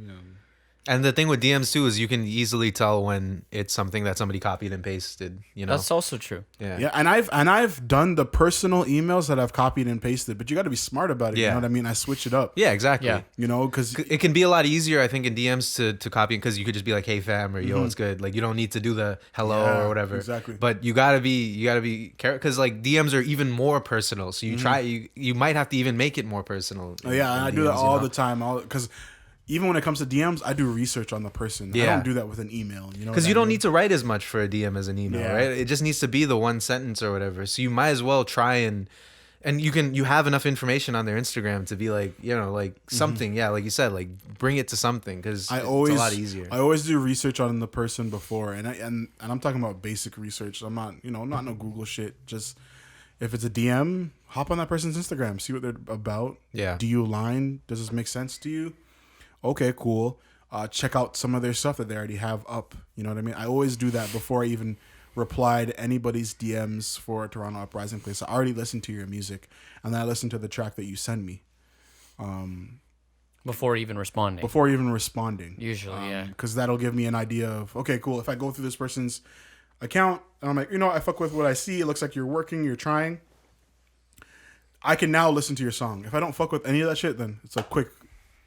Speaker 2: And the thing with DMs too is you can easily tell when it's something that somebody copied and pasted. You know.
Speaker 1: That's also true.
Speaker 2: Yeah.
Speaker 3: Yeah, and I've done the personal emails that I've copied and pasted, but you got to be smart about it. You
Speaker 2: Yeah.
Speaker 3: know what I mean? I switch it up.
Speaker 2: Yeah. Exactly.
Speaker 1: Yeah.
Speaker 3: You know, because
Speaker 2: It can be a lot easier, I think, in DMs to copy because you could just be like, "Hey fam," or "Yo, it's good." Like you don't need to do the hello
Speaker 3: Yeah,
Speaker 2: or whatever.
Speaker 3: exactly.
Speaker 2: But you gotta be careful because like DMs are even more personal. So you might have to even make it more personal.
Speaker 3: Oh, yeah,
Speaker 2: in
Speaker 3: and I do that
Speaker 2: DMs, you
Speaker 3: all
Speaker 2: know?
Speaker 3: the time. Because even when it comes to DMs, I do research on the person. I
Speaker 2: Yeah.
Speaker 3: don't do that with an email. You know,
Speaker 2: Because you don't need to write as much for a DM as an email,
Speaker 3: Yeah.
Speaker 2: right? It just needs to be the one sentence or whatever. So you might as well try and you have enough information on their Instagram to be like, you know, like something, yeah, like you said, like bring it to something because it's a lot easier.
Speaker 3: I always do research on the person before, and I'm talking about basic research. I'm not, not no Google shit. Just if it's a DM, hop on that person's Instagram, see what they're about.
Speaker 2: Yeah.
Speaker 3: Do you align? Does this make sense to you? Okay, cool. Check out some of their stuff that they already have up. You know what I mean? I always do that before I even reply to anybody's DMs for Toronto Uprising Place. I already listened to your music, and then I listen to the track that you send me
Speaker 1: Before even responding.
Speaker 3: before even responding.
Speaker 1: Usually, yeah.
Speaker 3: Because that'll give me an idea of, okay, cool. If I go through this person's account and I'm like, I fuck with what I see. It looks like you're working, you're trying. I can now listen to your song. If I don't fuck with any of that shit, then it's a quick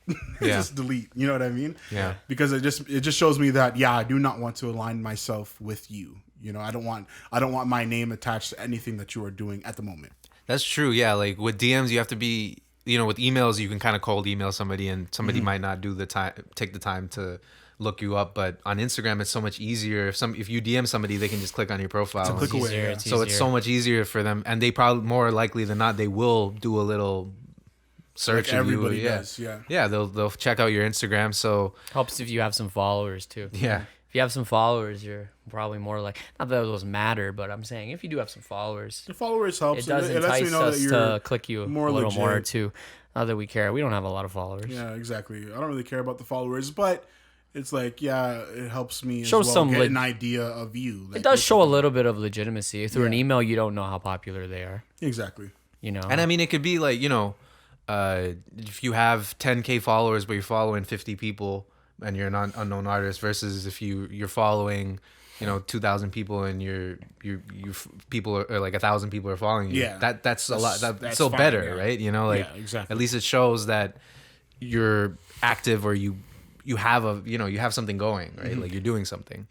Speaker 2: Yeah.
Speaker 3: just delete. You know what I mean?
Speaker 2: Yeah.
Speaker 3: Because it just shows me that I do not want to align myself with you. I don't want my name attached to anything that you are doing at the moment.
Speaker 2: That's true. Yeah. Like with DMs, you have to be, with emails, you can kind of cold email somebody and somebody might not take the time to look you up. But on Instagram, it's so much easier. If you DM somebody, they can just click on your profile.
Speaker 3: It's a click away.
Speaker 1: Easier,
Speaker 3: Yeah.
Speaker 1: it's
Speaker 2: So it's so much easier for them. And they probably more likely than not, they will do a little search
Speaker 3: Like
Speaker 2: of you.
Speaker 3: everybody
Speaker 2: Yeah.
Speaker 3: does. Yeah.
Speaker 2: Yeah. They'll check out your Instagram. So
Speaker 1: Helps if you have some followers, too.
Speaker 2: yeah.
Speaker 1: If you have some followers, you're probably more like, not that those matter, but I'm saying if you do have some followers,
Speaker 3: The followers helps.
Speaker 1: it does
Speaker 3: lets me
Speaker 1: entice
Speaker 3: know that
Speaker 1: us
Speaker 3: you're
Speaker 1: to click you
Speaker 3: more
Speaker 1: a little more,
Speaker 3: legit.
Speaker 1: too. Not that we care. We don't have a lot of followers.
Speaker 3: Yeah, exactly. I don't really care about the followers, but it's like, it helps me
Speaker 1: Shows
Speaker 3: as well
Speaker 1: some
Speaker 3: get
Speaker 1: leg-
Speaker 3: an idea of you.
Speaker 1: It does show a little bit of legitimacy. Through an
Speaker 3: Yeah.
Speaker 1: email, you don't know how popular they are,
Speaker 3: Exactly.
Speaker 2: And I mean, it could be like, if you have 10K followers, but you're following 50 people and you're an unknown artist versus if you're following, 2,000 people and your people are like 1,000 people are following you.
Speaker 3: Yeah.
Speaker 2: That's a lot. That's still
Speaker 3: fine,
Speaker 2: better,
Speaker 3: yeah.
Speaker 2: right?
Speaker 3: Yeah, exactly.
Speaker 2: At least it shows that you're active or you have you have something going, right? Like you're doing something.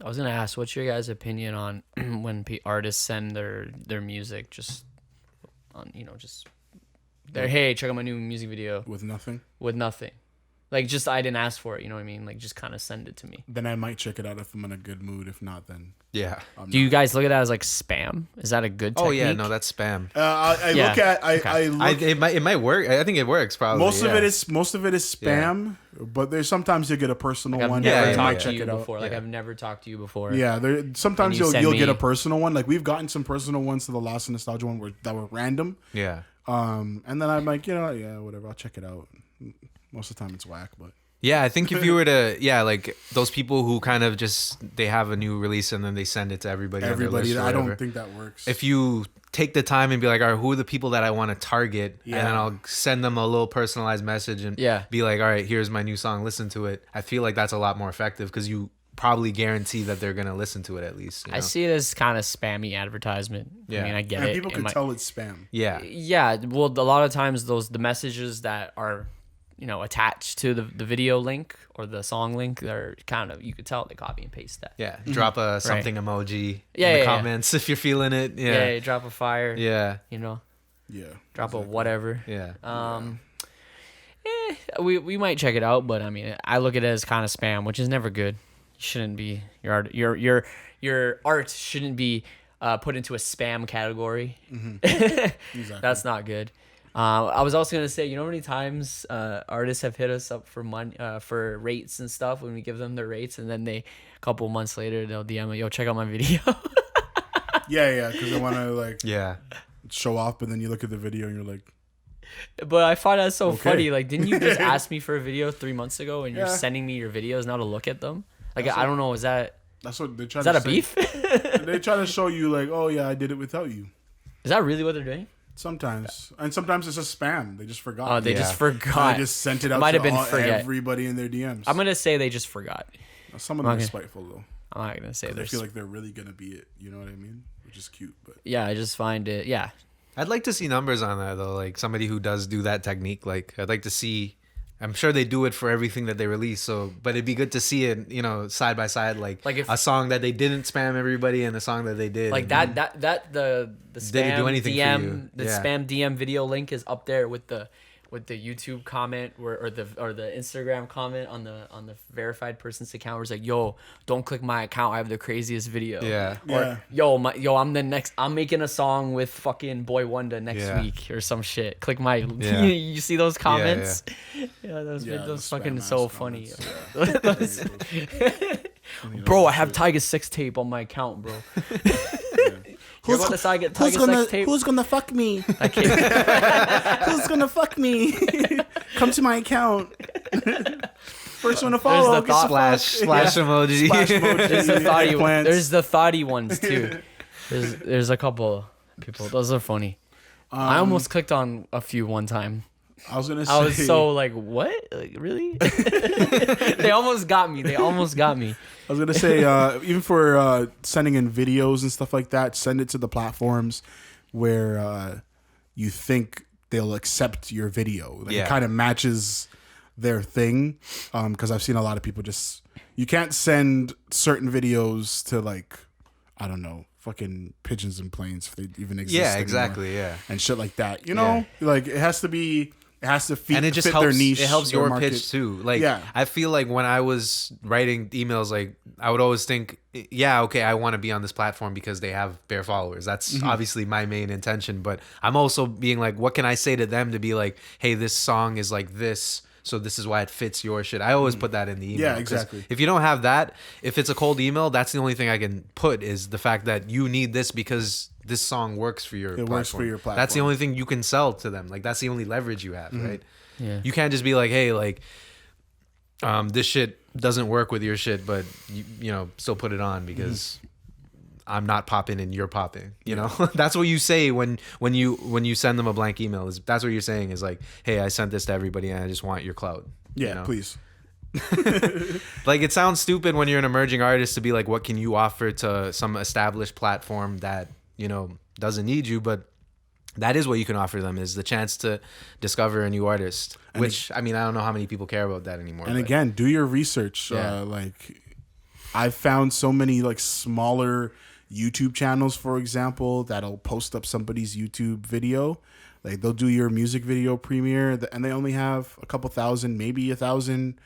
Speaker 1: I was gonna ask, what's your guys' opinion on when artists send their music just on hey, check out my new music video
Speaker 3: With nothing,
Speaker 1: with nothing, like just I didn't ask for it, you know what I mean? Like just kind of send it to me.
Speaker 3: then I might check it out if I'm in a good mood. If not, then
Speaker 2: Yeah.
Speaker 3: I'm
Speaker 1: Do you guys look at that as like spam? Is that a good technique?
Speaker 2: Oh yeah, no, that's spam.
Speaker 3: I
Speaker 1: Yeah.
Speaker 3: look at I
Speaker 1: Okay.
Speaker 3: look.
Speaker 2: It might work. I think it works probably.
Speaker 3: Most of
Speaker 2: yeah.
Speaker 3: it is spam, but there's sometimes you get a personal
Speaker 1: Like, I've
Speaker 3: one.
Speaker 1: never
Speaker 3: that I might
Speaker 1: talked to
Speaker 3: check
Speaker 1: you
Speaker 3: it out.
Speaker 1: before. Like
Speaker 2: Yeah.
Speaker 1: I've never talked to you before.
Speaker 3: Yeah, there sometimes
Speaker 1: And you send
Speaker 3: you'll get
Speaker 1: me-
Speaker 3: a personal one. Like we've gotten some personal ones to the Lost and Nostalgia one that were random.
Speaker 2: Yeah.
Speaker 3: And then I'm like, whatever, I'll check it out. Most of the time it's whack, but
Speaker 2: Yeah, I think if you were to, like those people who kind of just they have a new release and then they send it to everybody. on their
Speaker 3: everybody,
Speaker 2: list or
Speaker 3: I
Speaker 2: whatever.
Speaker 3: don't think that works.
Speaker 2: If you take the time and be like, all right, who are the people that I want to target, and then
Speaker 3: Yeah.
Speaker 2: I'll send them a little personalized message and
Speaker 1: Yeah.
Speaker 2: be like, all right, here's my new song, listen to it. I feel like that's a lot more effective because you probably guarantee that they're gonna listen to it at least. You know?
Speaker 1: I see it as kind of spammy advertisement.
Speaker 2: Yeah.
Speaker 1: I mean, I get
Speaker 3: and
Speaker 1: it.
Speaker 3: people
Speaker 1: It
Speaker 3: can
Speaker 1: might-
Speaker 3: tell it's spam.
Speaker 2: Yeah.
Speaker 1: Yeah, well, a lot of times the messages that are, attached to the video link or the song link, they're kind of, you could tell they copy and paste that.
Speaker 2: Yeah. Drop a something emoji
Speaker 1: Yeah,
Speaker 2: in the
Speaker 1: yeah.
Speaker 2: comments if you're feeling it.
Speaker 1: Yeah,
Speaker 2: Yeah.
Speaker 1: you drop a fire.
Speaker 2: Yeah.
Speaker 3: Yeah.
Speaker 1: Drop a whatever.
Speaker 2: Yeah.
Speaker 1: We might check it out, but I mean, I look at it as kind of spam, which is never good. You shouldn't be your art. Your art shouldn't be put into a spam category.
Speaker 3: Exactly.
Speaker 1: That's not good. I was also gonna say, you know how many times artists have hit us up for money, for rates and stuff when we give them their rates, and then a couple months later they'll DM me, yo, check out my video.
Speaker 3: Yeah, because they want to like
Speaker 2: Yeah.
Speaker 3: show off, but then you look at the video and you're like,
Speaker 1: But I find that so
Speaker 3: Okay.
Speaker 1: funny. Like, didn't you just ask me for a video 3 months ago, and you're
Speaker 3: Yeah.
Speaker 1: sending me your videos now to look at them? Like,
Speaker 3: That's
Speaker 1: I don't know. Is that
Speaker 3: that's what they try.
Speaker 1: is that
Speaker 3: to
Speaker 1: a
Speaker 3: say.
Speaker 1: beef?
Speaker 3: They try to show you like, oh yeah, I did it without you.
Speaker 1: Is that really what they're doing?
Speaker 3: Sometimes, and sometimes it's just spam. They just forgot.
Speaker 1: Oh, they
Speaker 2: Yeah.
Speaker 1: just
Speaker 3: They
Speaker 1: forgot.
Speaker 3: just sent it out
Speaker 1: Might
Speaker 3: to
Speaker 1: have been forget.
Speaker 3: everybody in their DMs.
Speaker 1: I'm gonna say they just forgot.
Speaker 3: Some of them
Speaker 1: Okay.
Speaker 3: are spiteful though.
Speaker 1: I'm not gonna say
Speaker 3: They
Speaker 1: they're.
Speaker 3: feel like they're really gonna be it. You know what I mean? Which is cute, but
Speaker 1: Yeah, I just find it. Yeah,
Speaker 2: I'd like to see numbers on that though. Like somebody who does do that technique. Like I'd like to see. I'm sure they do it for everything that they release. So, but it'd be good to see it, side by side, like
Speaker 1: Like if-
Speaker 2: a song that they didn't spam everybody and a song that they did.
Speaker 1: like
Speaker 2: And-
Speaker 1: the spam
Speaker 2: Did it do anything for
Speaker 1: DM
Speaker 2: you?
Speaker 1: the
Speaker 2: Yeah.
Speaker 1: spam DM video link is up there with the YouTube comment or the Instagram comment on the verified person's account where it's like, yo, don't click my account, I have the craziest video.
Speaker 2: Yeah.
Speaker 3: yeah.
Speaker 1: Yo, I'm making a song with fucking Boy Wonder next
Speaker 2: Yeah.
Speaker 1: week or some shit. Click my
Speaker 2: Yeah.
Speaker 1: you see those comments? Yeah, those
Speaker 3: Yeah,
Speaker 1: those
Speaker 3: the
Speaker 1: fucking
Speaker 3: spam
Speaker 1: so
Speaker 3: ass
Speaker 1: funny.
Speaker 3: comments,
Speaker 1: Bro, I have Tiger sex tape on my account, bro. You about the Tiger sex tape?
Speaker 3: Who's gonna fuck me?
Speaker 1: I can't.
Speaker 3: Who's gonna fuck me? Come to my account. First one to
Speaker 1: There's
Speaker 3: follow.
Speaker 1: the
Speaker 3: gets
Speaker 1: thought-
Speaker 2: Splash emoji.
Speaker 3: Splash emoji.
Speaker 1: There's the thoughty
Speaker 3: Plants.
Speaker 1: There's the thoughty ones too. There's a couple people. Those are funny. I almost clicked on a few one time.
Speaker 3: I was gonna say.
Speaker 1: I was so like, what? Like, really? They almost got me.
Speaker 3: I was gonna say, even for sending in videos and stuff like that, send it to the platforms where you think they'll accept your video. Like,
Speaker 2: Yeah.
Speaker 3: It kind of matches their thing. Because I've seen a lot of people you can't send certain videos to like, I don't know, fucking pigeons and planes if they even exist.
Speaker 2: Yeah,
Speaker 3: anymore,
Speaker 2: exactly. Yeah.
Speaker 3: and shit like that. You know, like it has to fit,
Speaker 2: And it just
Speaker 3: fit
Speaker 2: helps.
Speaker 3: their niche.
Speaker 2: It helps
Speaker 3: their
Speaker 2: your
Speaker 3: market.
Speaker 2: pitch too. Like,
Speaker 3: Yeah.
Speaker 2: I feel like when I was writing emails, like I would always think, yeah, okay, I want to be on this platform because they have bare followers. That's
Speaker 3: Mm-hmm.
Speaker 2: obviously my main intention. But I'm also being like, what can I say to them to be like, hey, this song is like this, so this is why it fits your shit. I always put that in the email.
Speaker 3: Yeah,
Speaker 2: 'Cause
Speaker 3: exactly.
Speaker 2: If you don't have that, if it's a cold email, that's the only thing I can put is the fact that you need this because this song works for your platform.
Speaker 3: works for your
Speaker 2: That's the
Speaker 3: platform.
Speaker 2: only thing you can sell to them. Like that's the only leverage you have, right?
Speaker 1: Yeah.
Speaker 2: You can't just be like, hey, like, this shit doesn't work with your shit, but you still put it on because I'm not popping and you're popping. You know, that's what you say when you send them a blank email. Is that's what you're saying is like, hey, I sent this to everybody and I just want your clout.
Speaker 3: Yeah,
Speaker 2: you know?
Speaker 3: please.
Speaker 2: Like it sounds stupid when you're an emerging artist to be like, what can you offer to some established platform that doesn't need you, but that is what you can offer them is the chance to discover a new artist. Which I don't know how many people care about that anymore.
Speaker 3: And
Speaker 2: but-
Speaker 3: again, do your research.
Speaker 2: Yeah.
Speaker 3: Like, I've found so many like smaller YouTube channels, for example, that'll post up somebody's YouTube video. Like they'll do your music video premiere, and they only have a couple thousand, maybe 1,000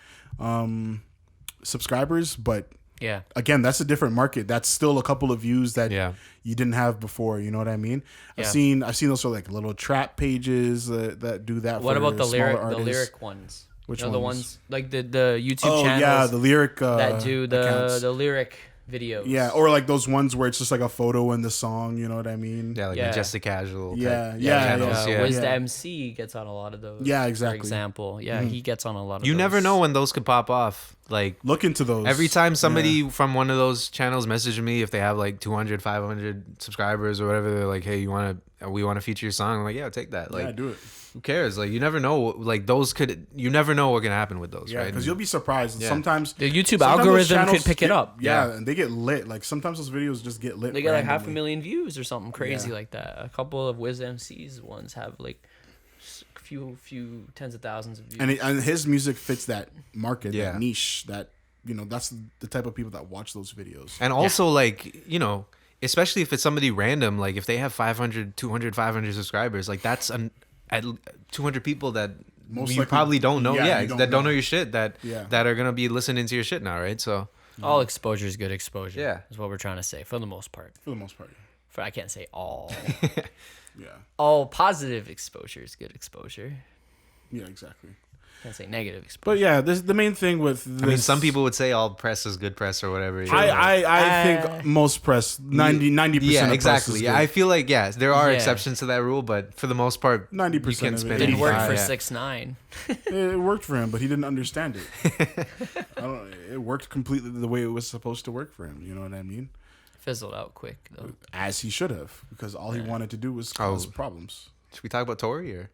Speaker 3: subscribers. But
Speaker 1: Yeah.
Speaker 3: again, that's a different market. That's still a couple of views that
Speaker 2: Yeah.
Speaker 3: you didn't have before. You know what I mean?
Speaker 1: Yeah.
Speaker 3: I've seen those sort of like little trap pages that do that.
Speaker 1: What
Speaker 3: for
Speaker 1: about the
Speaker 3: smaller
Speaker 1: lyric
Speaker 3: artists.
Speaker 1: ones?
Speaker 3: Which
Speaker 1: the
Speaker 3: ones?
Speaker 1: ones like the YouTube
Speaker 3: Oh
Speaker 1: channels
Speaker 3: yeah, the lyric
Speaker 1: that do
Speaker 3: accounts.
Speaker 1: the lyric videos.
Speaker 3: Yeah, or like those ones where it's just like a photo in the song. You know what I mean?
Speaker 2: Yeah, like
Speaker 1: Yeah.
Speaker 2: Majestic Casual.
Speaker 3: Yeah,
Speaker 2: type
Speaker 3: yeah,
Speaker 2: channels,
Speaker 3: yeah.
Speaker 1: Wiz
Speaker 3: Yeah.
Speaker 1: the MC gets on a lot of those.
Speaker 3: Yeah,
Speaker 1: For
Speaker 3: exactly.
Speaker 1: example, yeah, he gets on a lot of.
Speaker 2: You
Speaker 1: those.
Speaker 2: never know when those could pop off. Like
Speaker 3: Look into those.
Speaker 2: every time somebody
Speaker 3: Yeah.
Speaker 2: from one of those channels messages me, if they have like 200, 500 subscribers or whatever, they're like, hey, we want to feature your song. I'm like, yeah, I'll take that. Like,
Speaker 3: Yeah, do it.
Speaker 2: who cares? Like, you never know. Like, you never know what can happen with those,
Speaker 3: Yeah,
Speaker 2: right?
Speaker 3: because you'll be surprised.
Speaker 2: Yeah.
Speaker 3: Sometimes
Speaker 1: The YouTube
Speaker 3: sometimes those
Speaker 1: algorithm
Speaker 3: channels
Speaker 1: could pick it up.
Speaker 3: Yeah, and they get lit. Like sometimes those videos just get lit.
Speaker 1: They get like
Speaker 3: randomly.
Speaker 1: 500,000 views or something crazy
Speaker 3: Yeah.
Speaker 1: like that. A couple of Wiz MC's ones have like few tens of thousands of views.
Speaker 3: And his music fits that market,
Speaker 2: Yeah.
Speaker 3: that niche. That that's the type of people that watch those videos.
Speaker 2: And also, like, especially if it's somebody random, like if they have 500, 200, 500 subscribers, like that's at 200 people that
Speaker 3: Most
Speaker 2: you
Speaker 3: likely-
Speaker 2: probably don't know.
Speaker 3: yeah,
Speaker 2: Yeah,
Speaker 3: you don't
Speaker 2: that don't
Speaker 3: know.
Speaker 2: know your shit, that
Speaker 3: Yeah.
Speaker 2: that are going to be listening to your shit now, right? So,
Speaker 1: All exposure is good exposure.
Speaker 2: Yeah.
Speaker 1: is what we're trying to say for the most part.
Speaker 3: For the most part.
Speaker 1: I can't say all.
Speaker 3: Yeah.
Speaker 1: All positive exposure is good exposure.
Speaker 3: Yeah, exactly.
Speaker 1: Can't say negative exposure.
Speaker 3: But yeah, this the main thing with this.
Speaker 2: I mean, some people would say all press is good press or whatever.
Speaker 3: I think most press 90%.
Speaker 2: Yeah,
Speaker 3: of
Speaker 2: exactly.
Speaker 3: Press is
Speaker 2: Yeah,
Speaker 3: good.
Speaker 2: I feel like there are
Speaker 1: Yeah.
Speaker 2: exceptions to that rule, but for the most part,
Speaker 3: 90%
Speaker 2: you can
Speaker 3: of it.
Speaker 2: spin
Speaker 1: Didn't work
Speaker 3: 85,
Speaker 1: for
Speaker 2: yeah.
Speaker 1: 6ix9ine.
Speaker 3: It worked for him, but he didn't understand it. It worked completely the way it was supposed to work for him. You know what I mean?
Speaker 1: Fizzled out quick though.
Speaker 3: As he should have, because all he wanted to do was cause problems.
Speaker 2: Should we talk about Tory or?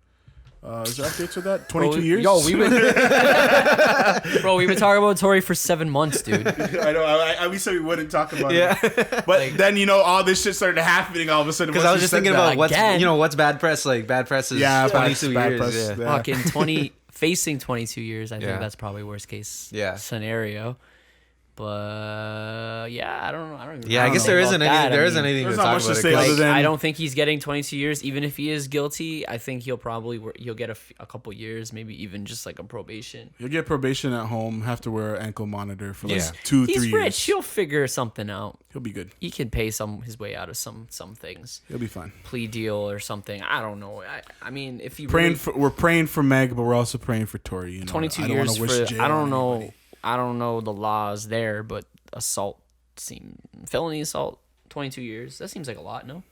Speaker 3: Is there updates with that? 22 years?
Speaker 1: Yo, we've been bro, we've been talking about Tory for 7 months, dude.
Speaker 3: I know. We said we wouldn't talk about it. But then, all this shit started happening all of a sudden.
Speaker 2: Because I was just thinking about
Speaker 1: Again.
Speaker 2: what's bad press like. Bad press is
Speaker 3: Yeah,
Speaker 2: 22
Speaker 3: bad
Speaker 2: years.
Speaker 3: press,
Speaker 2: Yeah.
Speaker 3: yeah.
Speaker 1: Fucking 20 facing 22 years. I think
Speaker 2: Yeah.
Speaker 1: that's probably worst case
Speaker 2: Yeah.
Speaker 1: scenario. But yeah, I don't know.
Speaker 2: Yeah, I guess there isn't anything. There isn't anything
Speaker 3: there's
Speaker 2: to
Speaker 3: not
Speaker 2: talk
Speaker 3: much to
Speaker 2: about.
Speaker 3: say
Speaker 2: it,
Speaker 3: other
Speaker 2: 'cause-
Speaker 3: than-
Speaker 1: I don't think he's getting 22 years. Even if he is guilty, I think he'll get a couple years, maybe even just like a probation.
Speaker 3: You'll get probation at home, have to wear an ankle monitor for like
Speaker 2: Yeah.
Speaker 3: 2-3
Speaker 1: He's
Speaker 3: years.
Speaker 1: rich. He'll figure something out.
Speaker 3: He'll be good.
Speaker 1: He can pay his way out of some things.
Speaker 3: He'll be fine.
Speaker 1: Plea deal or something. I don't know. I mean, if you
Speaker 3: We're praying for Meg, but we're also praying for Tory.
Speaker 1: 22
Speaker 3: I don't wanna
Speaker 1: years
Speaker 3: wish
Speaker 1: for
Speaker 3: jail
Speaker 1: I
Speaker 3: on
Speaker 1: don't know.
Speaker 3: anybody.
Speaker 1: I don't know the laws there, but felony assault 22 years. That seems like a lot, no?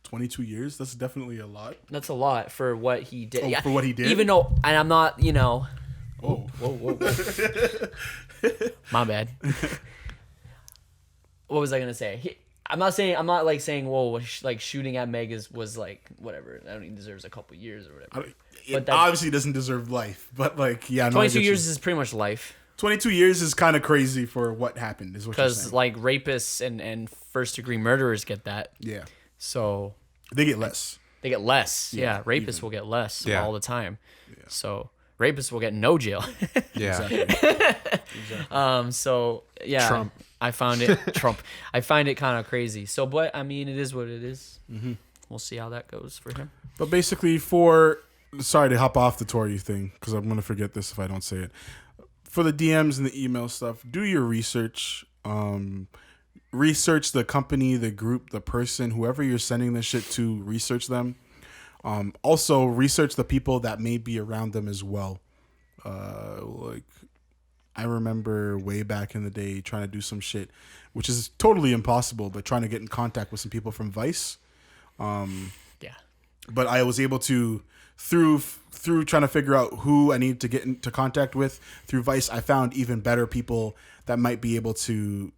Speaker 3: 22 years? That's definitely a lot.
Speaker 1: That's a lot for what he did.
Speaker 3: Oh, for what he did?
Speaker 1: Even though, and I'm not,
Speaker 3: Oh,
Speaker 1: whoa. My bad. What was I gonna say? I'm not saying, whoa, like shooting at Meg was like whatever. I don't think he deserves a couple years or whatever.
Speaker 3: It
Speaker 1: But that-
Speaker 3: obviously doesn't deserve life, but like, yeah, no, I
Speaker 1: 22
Speaker 3: get you.
Speaker 1: years is pretty much life.
Speaker 3: 22 years is kind of crazy for what happened, is what you're
Speaker 1: Because
Speaker 3: saying.
Speaker 1: like rapists and first degree murderers get that.
Speaker 3: Yeah.
Speaker 1: So
Speaker 3: They get less.
Speaker 1: they get less. Yeah,
Speaker 3: Yeah,
Speaker 1: rapists
Speaker 3: even.
Speaker 1: will get less
Speaker 2: Yeah.
Speaker 1: all the time. So rapists will get no jail.
Speaker 2: Yeah.
Speaker 1: So yeah,
Speaker 2: Trump.
Speaker 1: I found it Trump. I find it kind of crazy. So, but I mean, it is what it is. We'll see how that goes for him.
Speaker 3: But basically, sorry to hop off the Tory thing, because I'm going to forget this if I don't say it. For the DMs and the email stuff, do your research. Research the company, the group, the person, whoever you're sending this shit to, research them. Also, research the people that may be around them as well. Like, I remember way back in the day trying to do some shit, which is totally impossible, but trying to get in contact with some people from Vice.
Speaker 1: Yeah.
Speaker 3: But I was able to, through trying to figure out who I needed to get into contact with through Vice, I found even better people that might be able to,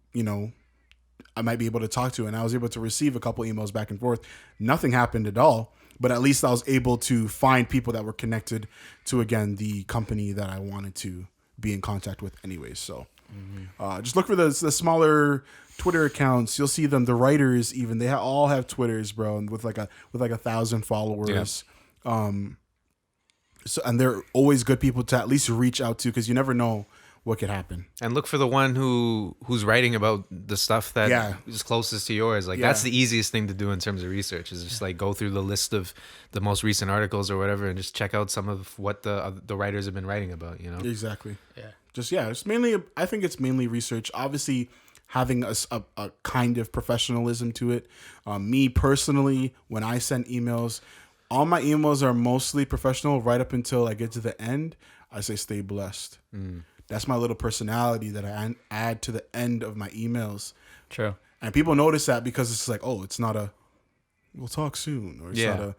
Speaker 3: I might be able to talk to. And I was able to receive a couple emails back and forth. Nothing happened at all, but at least I was able to find people that were connected to, again, the company that I wanted to be in contact with anyways. So just look for the smaller Twitter accounts. You'll see them. The writers, even, they all have Twitters, bro, and with like 1,000 followers. So, and they're always good people to at least reach out to, because you never know what could happen.
Speaker 2: And look for the one who's writing about the stuff that is closest to yours. Like that's the easiest thing to do in terms of research, is just like go through the list of the most recent articles or whatever, and just check out some of what the writers have been writing about.
Speaker 3: Exactly.
Speaker 1: Yeah.
Speaker 3: It's mainly, I think it's mainly research. Obviously, having a kind of professionalism to it. Me personally, when I send emails, all my emails are mostly professional right up until I get to the end. I say stay blessed. That's my little personality that I add to the end of my emails.
Speaker 1: True.
Speaker 3: And people notice that, because it's like, oh, it's not a we'll talk soon, or it's not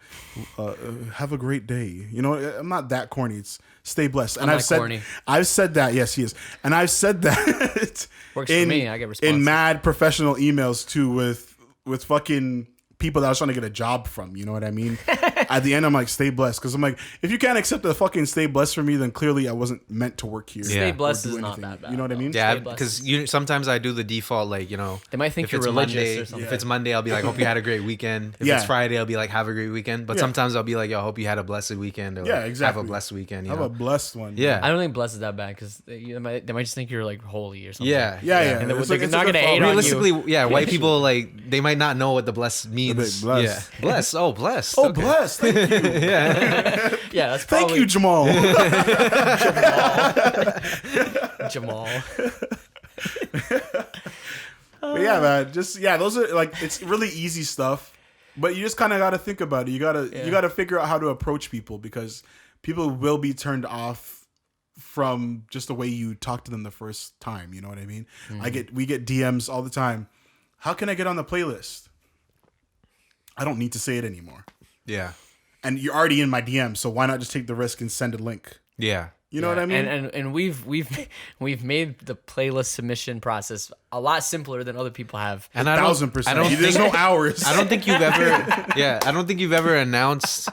Speaker 3: a have a great day. I'm not that corny. It's stay blessed. And
Speaker 1: I'm not corny.
Speaker 3: I've said that. Yes, he is. And I've said that
Speaker 1: Works for me. I get responses.
Speaker 3: in mad professional emails too, with fucking people that I was trying to get a job from. You know what I mean? At the end, I'm like, stay blessed, because I'm like, if you can't accept the fucking stay blessed from me, then clearly I wasn't meant to work here.
Speaker 1: Stay
Speaker 2: Yeah.
Speaker 1: blessed
Speaker 3: or
Speaker 1: is
Speaker 3: do
Speaker 1: not
Speaker 3: anything.
Speaker 1: that bad.
Speaker 3: You know what I mean?
Speaker 2: Yeah,
Speaker 1: Stay blessed.
Speaker 2: because sometimes I do the default, like,
Speaker 1: They might think
Speaker 2: if
Speaker 1: you're
Speaker 2: it's
Speaker 1: religious
Speaker 2: Monday,
Speaker 1: or something.
Speaker 2: If it's Monday, I'll be like, hope you had a great weekend. If
Speaker 3: Yeah.
Speaker 2: it's Friday, I'll be like, have a great weekend. But
Speaker 3: Yeah.
Speaker 2: sometimes I'll be like, yo, hope you had a blessed weekend. Or
Speaker 3: Yeah,
Speaker 2: like,
Speaker 3: exactly.
Speaker 2: Have a blessed weekend. You
Speaker 3: Have
Speaker 2: know?
Speaker 3: a blessed one.
Speaker 2: Yeah.
Speaker 1: I don't think blessed is that bad, because they might just think you're like holy or something.
Speaker 2: Yeah.
Speaker 3: Yeah.
Speaker 1: And
Speaker 3: It's
Speaker 1: they're
Speaker 3: like- it's
Speaker 1: not
Speaker 3: like
Speaker 1: gonna
Speaker 3: a
Speaker 1: hate on you.
Speaker 2: Realistically, yeah, white people, like, they might not know what the blessed means.
Speaker 3: blessed.
Speaker 2: Yeah. Blessed. Oh, blessed.
Speaker 3: Oh,
Speaker 2: Okay.
Speaker 3: blessed. Thank you.
Speaker 1: Yeah, that's
Speaker 3: Thank
Speaker 1: probably
Speaker 3: you, Jamal.
Speaker 1: Jamal.
Speaker 3: But yeah, man, those are like, it's really easy stuff, but you just kind of got to think about it. You gotta figure out how to approach people, because people will be turned off from just the way you talk to them the first time. You know what I mean? We get DMs all the time. How can I get on the playlist? I don't need to say it anymore.
Speaker 2: Yeah.
Speaker 3: And you're already in my DM, so why not just take the risk and send a link?
Speaker 2: Yeah.
Speaker 3: You know what I mean?
Speaker 1: And we've made the playlist submission process a lot simpler than other people have.
Speaker 2: And
Speaker 3: 1,000%. There's no hours.
Speaker 2: I don't think you've ever. Yeah, I don't think you've ever announced,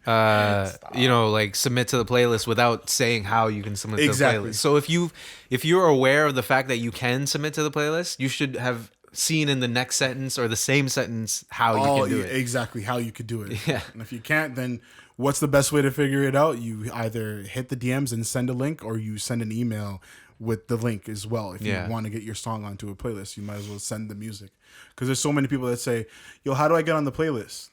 Speaker 2: like submit to the playlist without saying how you can submit to the playlist. So if you're aware of the fact that you can submit to the playlist, you should have seen in the next sentence or the same sentence how you can do it.
Speaker 3: Exactly how you could do it.
Speaker 2: Yeah.
Speaker 3: And if you can't, then what's the best way to figure it out? You either hit the DMs and send a link, or you send an email with the link as well. If you want to get your song onto a playlist, you might as well send the music, because there's so many people that say, "Yo, how do I get on the playlist?"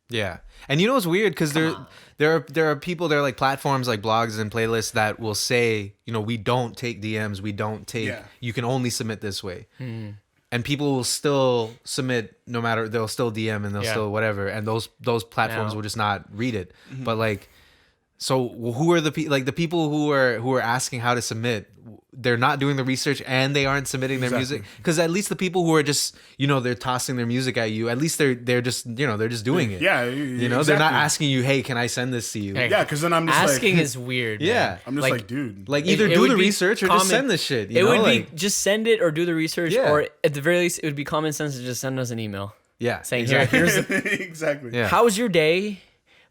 Speaker 2: Yeah, and you know what's weird, because there are people, there are like platforms like blogs and playlists that will say, we don't take DMs, we don't take.
Speaker 3: Yeah.
Speaker 2: You can only submit this way. And people will still submit, no matter, they'll still DM and they'll still whatever, and those platforms will just not read it. But like, so who are the people who are asking how to submit? They're not doing the research and they aren't submitting their music, because at least the people who are just they're tossing their music at you, at least they're just they're just doing it.
Speaker 3: Yeah,
Speaker 2: they're not asking you, hey, can I send this to you?
Speaker 3: Yeah, because then I'm just
Speaker 1: asking
Speaker 3: like,
Speaker 1: is weird.
Speaker 2: Yeah,
Speaker 1: Man.
Speaker 3: I'm just like, dude,
Speaker 2: like either do the research or just send this shit.
Speaker 1: It would be just send it or do the research, or at the very least, it would be common sense to just send us an email.
Speaker 2: Yeah,
Speaker 1: saying
Speaker 2: exactly.
Speaker 1: here's
Speaker 3: exactly.
Speaker 2: Yeah.
Speaker 1: How was your day?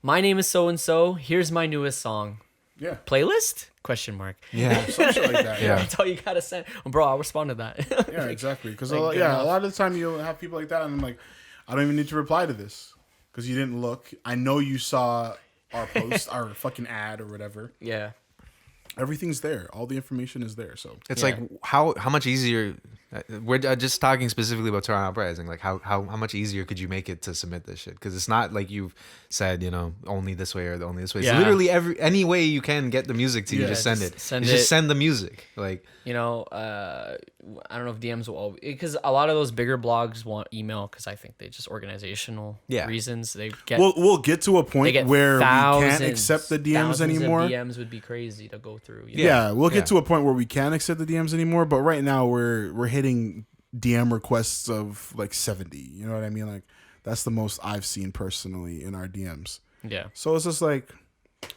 Speaker 1: My name is so and so. Here's my newest song.
Speaker 3: Yeah.
Speaker 1: Playlist? Question mark.
Speaker 2: Yeah.
Speaker 3: Some shit like that.
Speaker 2: Yeah.
Speaker 1: That's all you gotta send. Oh, bro, I'll respond to that.
Speaker 3: Yeah, exactly. Because
Speaker 1: Like,
Speaker 3: a
Speaker 1: good
Speaker 3: lot
Speaker 1: enough.
Speaker 3: of the time you'll have people like that, and I'm like, I don't even need to reply to this because you didn't look. I know you saw our post, our fucking ad or whatever.
Speaker 1: Yeah.
Speaker 3: Everything's there. All the information is there. So
Speaker 2: It's like how much easier. We're just talking specifically about Toronto Uprising. Like how much easier could you make it to submit this shit? Because it's not like you've said only this way or only this way. It's literally any way you can get the music to you. Just send it. Just send the music. Like
Speaker 1: I don't know if DMs will, because a lot of those bigger blogs want email, because I think they just organizational reasons. They get
Speaker 3: we'll get to a point where we can't
Speaker 1: thousands,
Speaker 3: accept the DMs anymore.
Speaker 1: Of DMs would be crazy to go through.
Speaker 3: We'll get to a point where we can't accept the DMs anymore. But right now we're hitting DM requests of like 70. You know what I mean? Like that's the most I've seen personally in our DMs.
Speaker 1: Yeah.
Speaker 3: So it's just like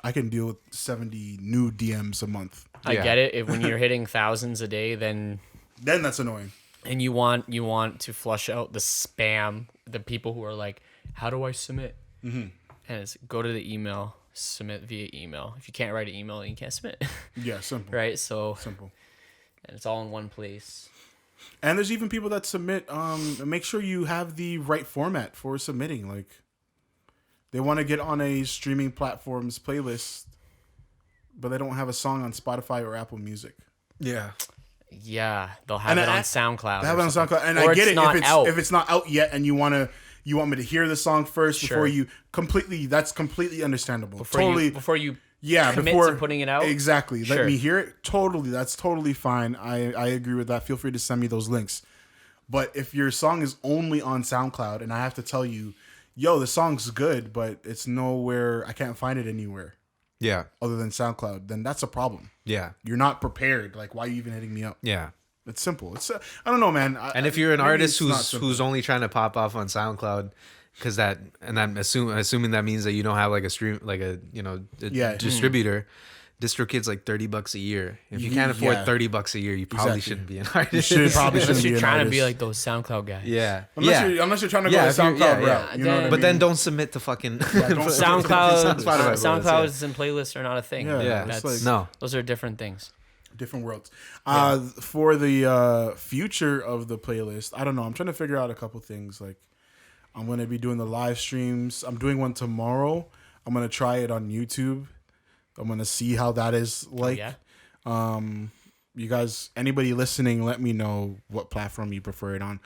Speaker 3: I can deal with 70 new DMs a month.
Speaker 1: I get it. If when you're hitting thousands a day, then
Speaker 3: that's annoying.
Speaker 1: And you want to flush out the spam, the people who are like, how do I submit? And it's go to the email, submit via email. If you can't write an email, then you can't submit.
Speaker 3: Yeah, simple.
Speaker 1: Right? So
Speaker 3: simple.
Speaker 1: And it's all in one place.
Speaker 3: And there's even people that submit, make sure you have the right format for submitting. Like they want to get on a streaming platform's playlist, but they don't have a song on Spotify or Apple Music.
Speaker 2: Yeah.
Speaker 1: Yeah, they'll have it on SoundCloud.
Speaker 3: They have it on SoundCloud, and
Speaker 1: or
Speaker 3: I get it
Speaker 1: if
Speaker 3: it's not out yet, and you want me to hear the song first before you completely. That's completely understandable.
Speaker 1: Before you commit to putting it out.
Speaker 3: Exactly. Let me hear it. Totally. That's totally fine. I agree with that. Feel free to send me those links. But if your song is only on SoundCloud, and I have to tell you, yo, the song's good, but it's nowhere. I can't find it anywhere.
Speaker 2: Yeah.
Speaker 3: Other than SoundCloud, then that's a problem.
Speaker 2: Yeah.
Speaker 3: You're not prepared. Like, why are you even hitting me up?
Speaker 2: Yeah.
Speaker 3: It's simple. It's I don't know, man.
Speaker 2: And if you're an artist who's only trying to pop off on SoundCloud, because I'm assuming that means that you don't have like a stream, like a distributor. DistroKid's like $30 a year. If you can't afford $30 a year, you probably shouldn't be an artist.
Speaker 3: You probably shouldn't
Speaker 1: Unless
Speaker 3: be
Speaker 1: you're
Speaker 3: an
Speaker 1: trying
Speaker 3: artist.
Speaker 1: to be like those SoundCloud guys.
Speaker 2: Yeah.
Speaker 3: Unless you're trying to go the SoundCloud route. You know what I mean?
Speaker 2: But then don't submit to fucking
Speaker 1: SoundClouds and playlists are not a thing. Those are different things.
Speaker 3: Different worlds. For the future of the playlist, I don't know. I'm trying to figure out a couple things. Like, I'm going to be doing the live streams. I'm doing one tomorrow. I'm going to try it on YouTube. I'm going to see how that is like. You guys, anybody listening, let me know what platform you prefer it on.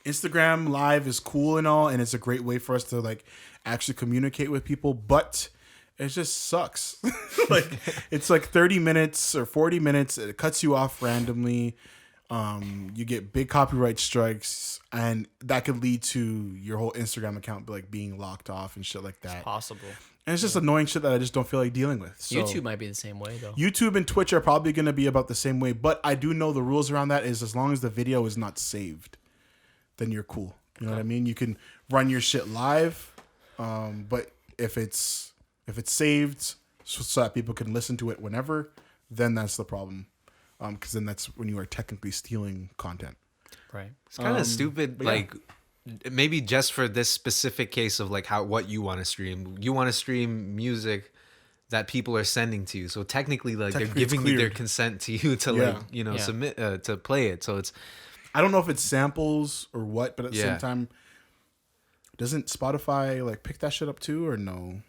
Speaker 3: Instagram Live is cool and all, and it's a great way for us to like actually communicate with people, but it just sucks. Like it's like 30 minutes or 40 minutes. It cuts you off randomly. You get big copyright strikes, and that could lead to your whole Instagram account like being locked off and shit like that.
Speaker 1: Possible.
Speaker 3: And it's just annoying shit that I just don't feel like dealing with. So,
Speaker 1: YouTube might be the same way though.
Speaker 3: YouTube and Twitch are probably going to be about the same way, but I do know the rules around that is as long as the video is not saved, then you're cool. You know what I mean? You can run your shit live, but if it's saved so that people can listen to it whenever, then that's the problem. Because then that's when you are technically stealing content.
Speaker 1: Right.
Speaker 2: It's kind of stupid.
Speaker 3: yeah.
Speaker 2: Like maybe just for this specific case of like what you want to stream. You want to stream music that people are sending to you. So technically, like they're
Speaker 3: Technically, it's
Speaker 2: giving you their
Speaker 3: cleared.
Speaker 2: consent to you to
Speaker 3: Yeah.
Speaker 2: like
Speaker 1: Yeah.
Speaker 2: submit to play it. So it's
Speaker 3: I don't know if it's samples or what, but at the
Speaker 2: Yeah.
Speaker 3: same time, doesn't Spotify like pick that shit up too, or no?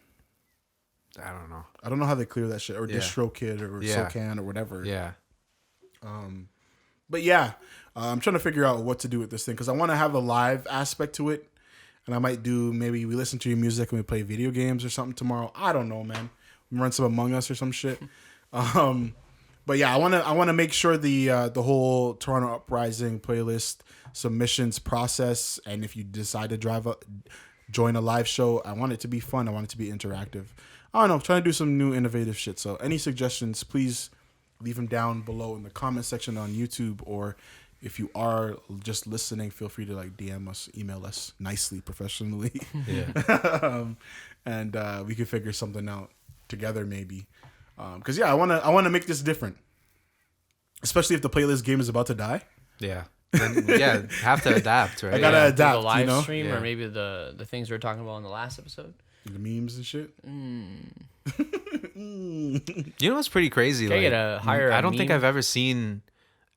Speaker 2: I don't know.
Speaker 3: I don't know how they clear that shit, or
Speaker 2: Yeah.
Speaker 3: DistroKid or
Speaker 2: Yeah.
Speaker 3: SoCan or whatever.
Speaker 2: Yeah.
Speaker 3: But yeah, I'm trying to figure out what to do with this thing because I want to have a live aspect to it, and I might do maybe we listen to your music and we play video games or something tomorrow. I don't know, man. We run some Among Us or some shit. But yeah, I want to make sure the whole Toronto Uprising playlist submissions process, and if you decide to join a live show, I want it to be fun. I want it to be interactive. I don't know, trying to do some new innovative shit. So any suggestions, please leave them down below in the comment section on YouTube, or if you are just listening, feel free to like DM us, email us nicely, professionally,
Speaker 2: Yeah.
Speaker 3: and we could figure something out together maybe. Because yeah, I want to make this different, especially if the playlist game is about to die.
Speaker 2: Yeah. Then, yeah. Have to adapt, right?
Speaker 3: I gotta
Speaker 2: Yeah.
Speaker 1: Do
Speaker 3: adapt,
Speaker 1: the live
Speaker 3: you know?
Speaker 1: stream
Speaker 2: Yeah.
Speaker 1: or maybe the things we were talking about in the last episode.
Speaker 3: The memes and shit.
Speaker 2: You know what's pretty crazy?
Speaker 1: Can I get a higher
Speaker 2: I don't think
Speaker 1: meme?
Speaker 2: I've ever seen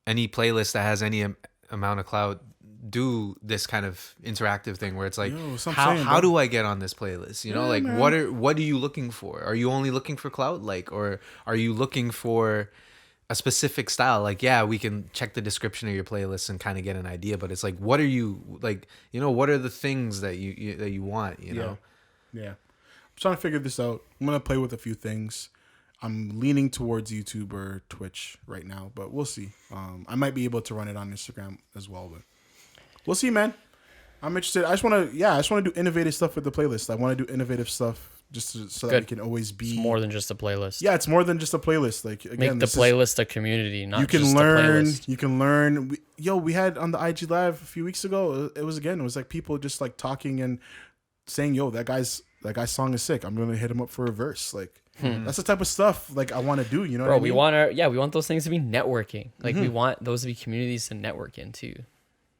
Speaker 2: any playlist that has any amount of clout do this kind of interactive thing where it's like,
Speaker 3: Yo, that's what I'm
Speaker 2: how
Speaker 3: saying,
Speaker 2: how
Speaker 3: bro.
Speaker 2: do I get on this playlist? You know,
Speaker 3: Yeah,
Speaker 2: like
Speaker 3: man.
Speaker 2: what are you looking for? Are you only looking for clout, like, or are you looking for a specific style? Like, yeah, we can check the description of your playlist and kind of get an idea, but it's like, what are you like? You know, what are the things that you want? You know.
Speaker 3: Yeah. I'm trying to figure this out. I'm going to play with a few things. I'm leaning towards YouTube or Twitch right now, but we'll see. I might be able to run it on Instagram as well, but we'll see, man. I'm interested. I just want to do innovative stuff with the playlist. I want to do innovative stuff so that
Speaker 1: Good.
Speaker 3: it can always be
Speaker 1: It's more than just a playlist.
Speaker 3: Yeah, it's more than just a playlist. Like again,
Speaker 1: Make the
Speaker 3: this is-
Speaker 1: playlist a community, not
Speaker 3: you can
Speaker 1: just
Speaker 3: learn.
Speaker 1: a playlist.
Speaker 3: You can learn. We had on the IG Live a few weeks ago. It was like people just like talking and saying, "Yo, that guy's song is sick. I'm gonna hit him up for a verse." Like that's the type of stuff like I want to do. You know,
Speaker 1: Bro,
Speaker 3: what I mean?
Speaker 1: we want those things to be networking. Like we want those to be communities to network into.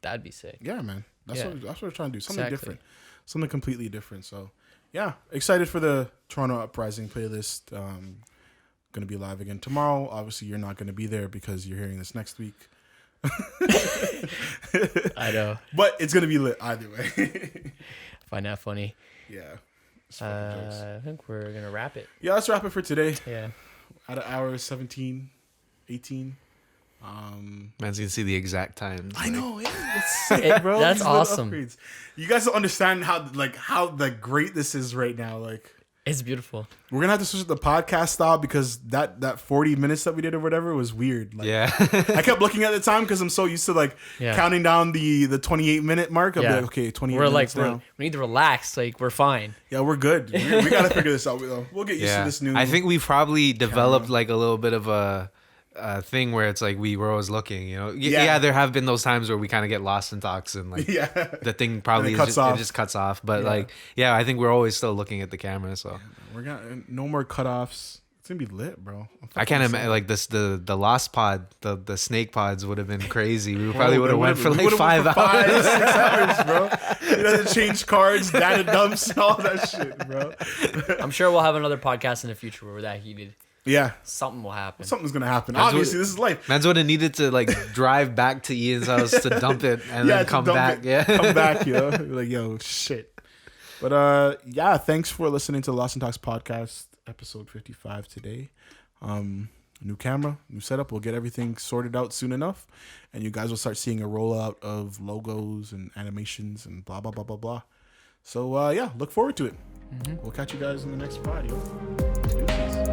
Speaker 1: That'd be sick.
Speaker 3: Yeah, man. That's
Speaker 1: Yeah.
Speaker 3: what we're trying to do. Something
Speaker 1: Exactly.
Speaker 3: different. Something completely different. So, yeah, excited for the Toronto Uprising playlist. Gonna be live again tomorrow. Obviously, you're not gonna be there because you're hearing this next week.
Speaker 1: I know.
Speaker 3: But it's gonna be lit either way.
Speaker 1: Find that funny.
Speaker 3: Yeah. It's fucking jokes.
Speaker 1: I think we're gonna wrap it.
Speaker 3: Yeah, let's wrap it for today.
Speaker 1: Yeah.
Speaker 3: At an hour 17, 18.
Speaker 2: Man's gonna see the exact time.
Speaker 3: I know, yeah, that's sick, bro.
Speaker 1: That's
Speaker 3: These little
Speaker 1: awesome.
Speaker 3: upgrades. You guys don't understand how great this is right now. Like,
Speaker 1: It's beautiful.
Speaker 3: we're gonna have to switch the podcast style because that 40 minutes that we did or whatever was weird. Like,
Speaker 2: Yeah.
Speaker 3: I kept looking at the time because I'm so used to like
Speaker 1: Yeah.
Speaker 3: counting down the 28-minute mark. I'll be
Speaker 1: Yeah.
Speaker 3: like, okay, 28
Speaker 1: We're
Speaker 3: minutes
Speaker 1: like
Speaker 3: now.
Speaker 1: we need to relax. Like we're fine.
Speaker 3: Yeah, we're good. We gotta figure this out. We'll get used to this new.
Speaker 2: I think we've probably developed like a little bit of a thing where it's like we were always looking, you know.
Speaker 3: Yeah.
Speaker 2: Yeah, there have been those times where we kind of get lost in talks and like
Speaker 3: yeah.
Speaker 2: the thing probably
Speaker 3: And it cuts off.
Speaker 2: just cuts off. But
Speaker 3: Yeah.
Speaker 2: like, yeah, I think we're always still looking at the camera. So
Speaker 3: We're gonna no more cutoffs. It's gonna be lit, bro.
Speaker 2: I can't imagine like this the lost pod, the snake pods would have been crazy. We probably would have went for like 5 hours.
Speaker 3: 6 hours, bro. You have to change cards, data dumps, all that shit, bro.
Speaker 1: I'm sure we'll have another podcast in the future where we're that heated.
Speaker 3: Yeah,
Speaker 1: Something will happen.
Speaker 3: something's gonna happen.
Speaker 2: That's
Speaker 3: Obviously,
Speaker 2: what-
Speaker 3: this is life.
Speaker 2: Man's would have needed to like drive back to Ian's house to dump it and
Speaker 3: Yeah,
Speaker 2: then
Speaker 3: to
Speaker 2: come
Speaker 3: dump
Speaker 2: back.
Speaker 3: it,
Speaker 2: Yeah.
Speaker 3: come back, yo. You're like, yo, shit. But yeah, thanks for listening to the Lost and Talks podcast, episode 55 today. New camera, new setup. We'll get everything sorted out soon enough, and you guys will start seeing a rollout of logos and animations and blah blah blah blah blah. So yeah, look forward to it. We'll catch you guys in the next pod, yo. Deuces.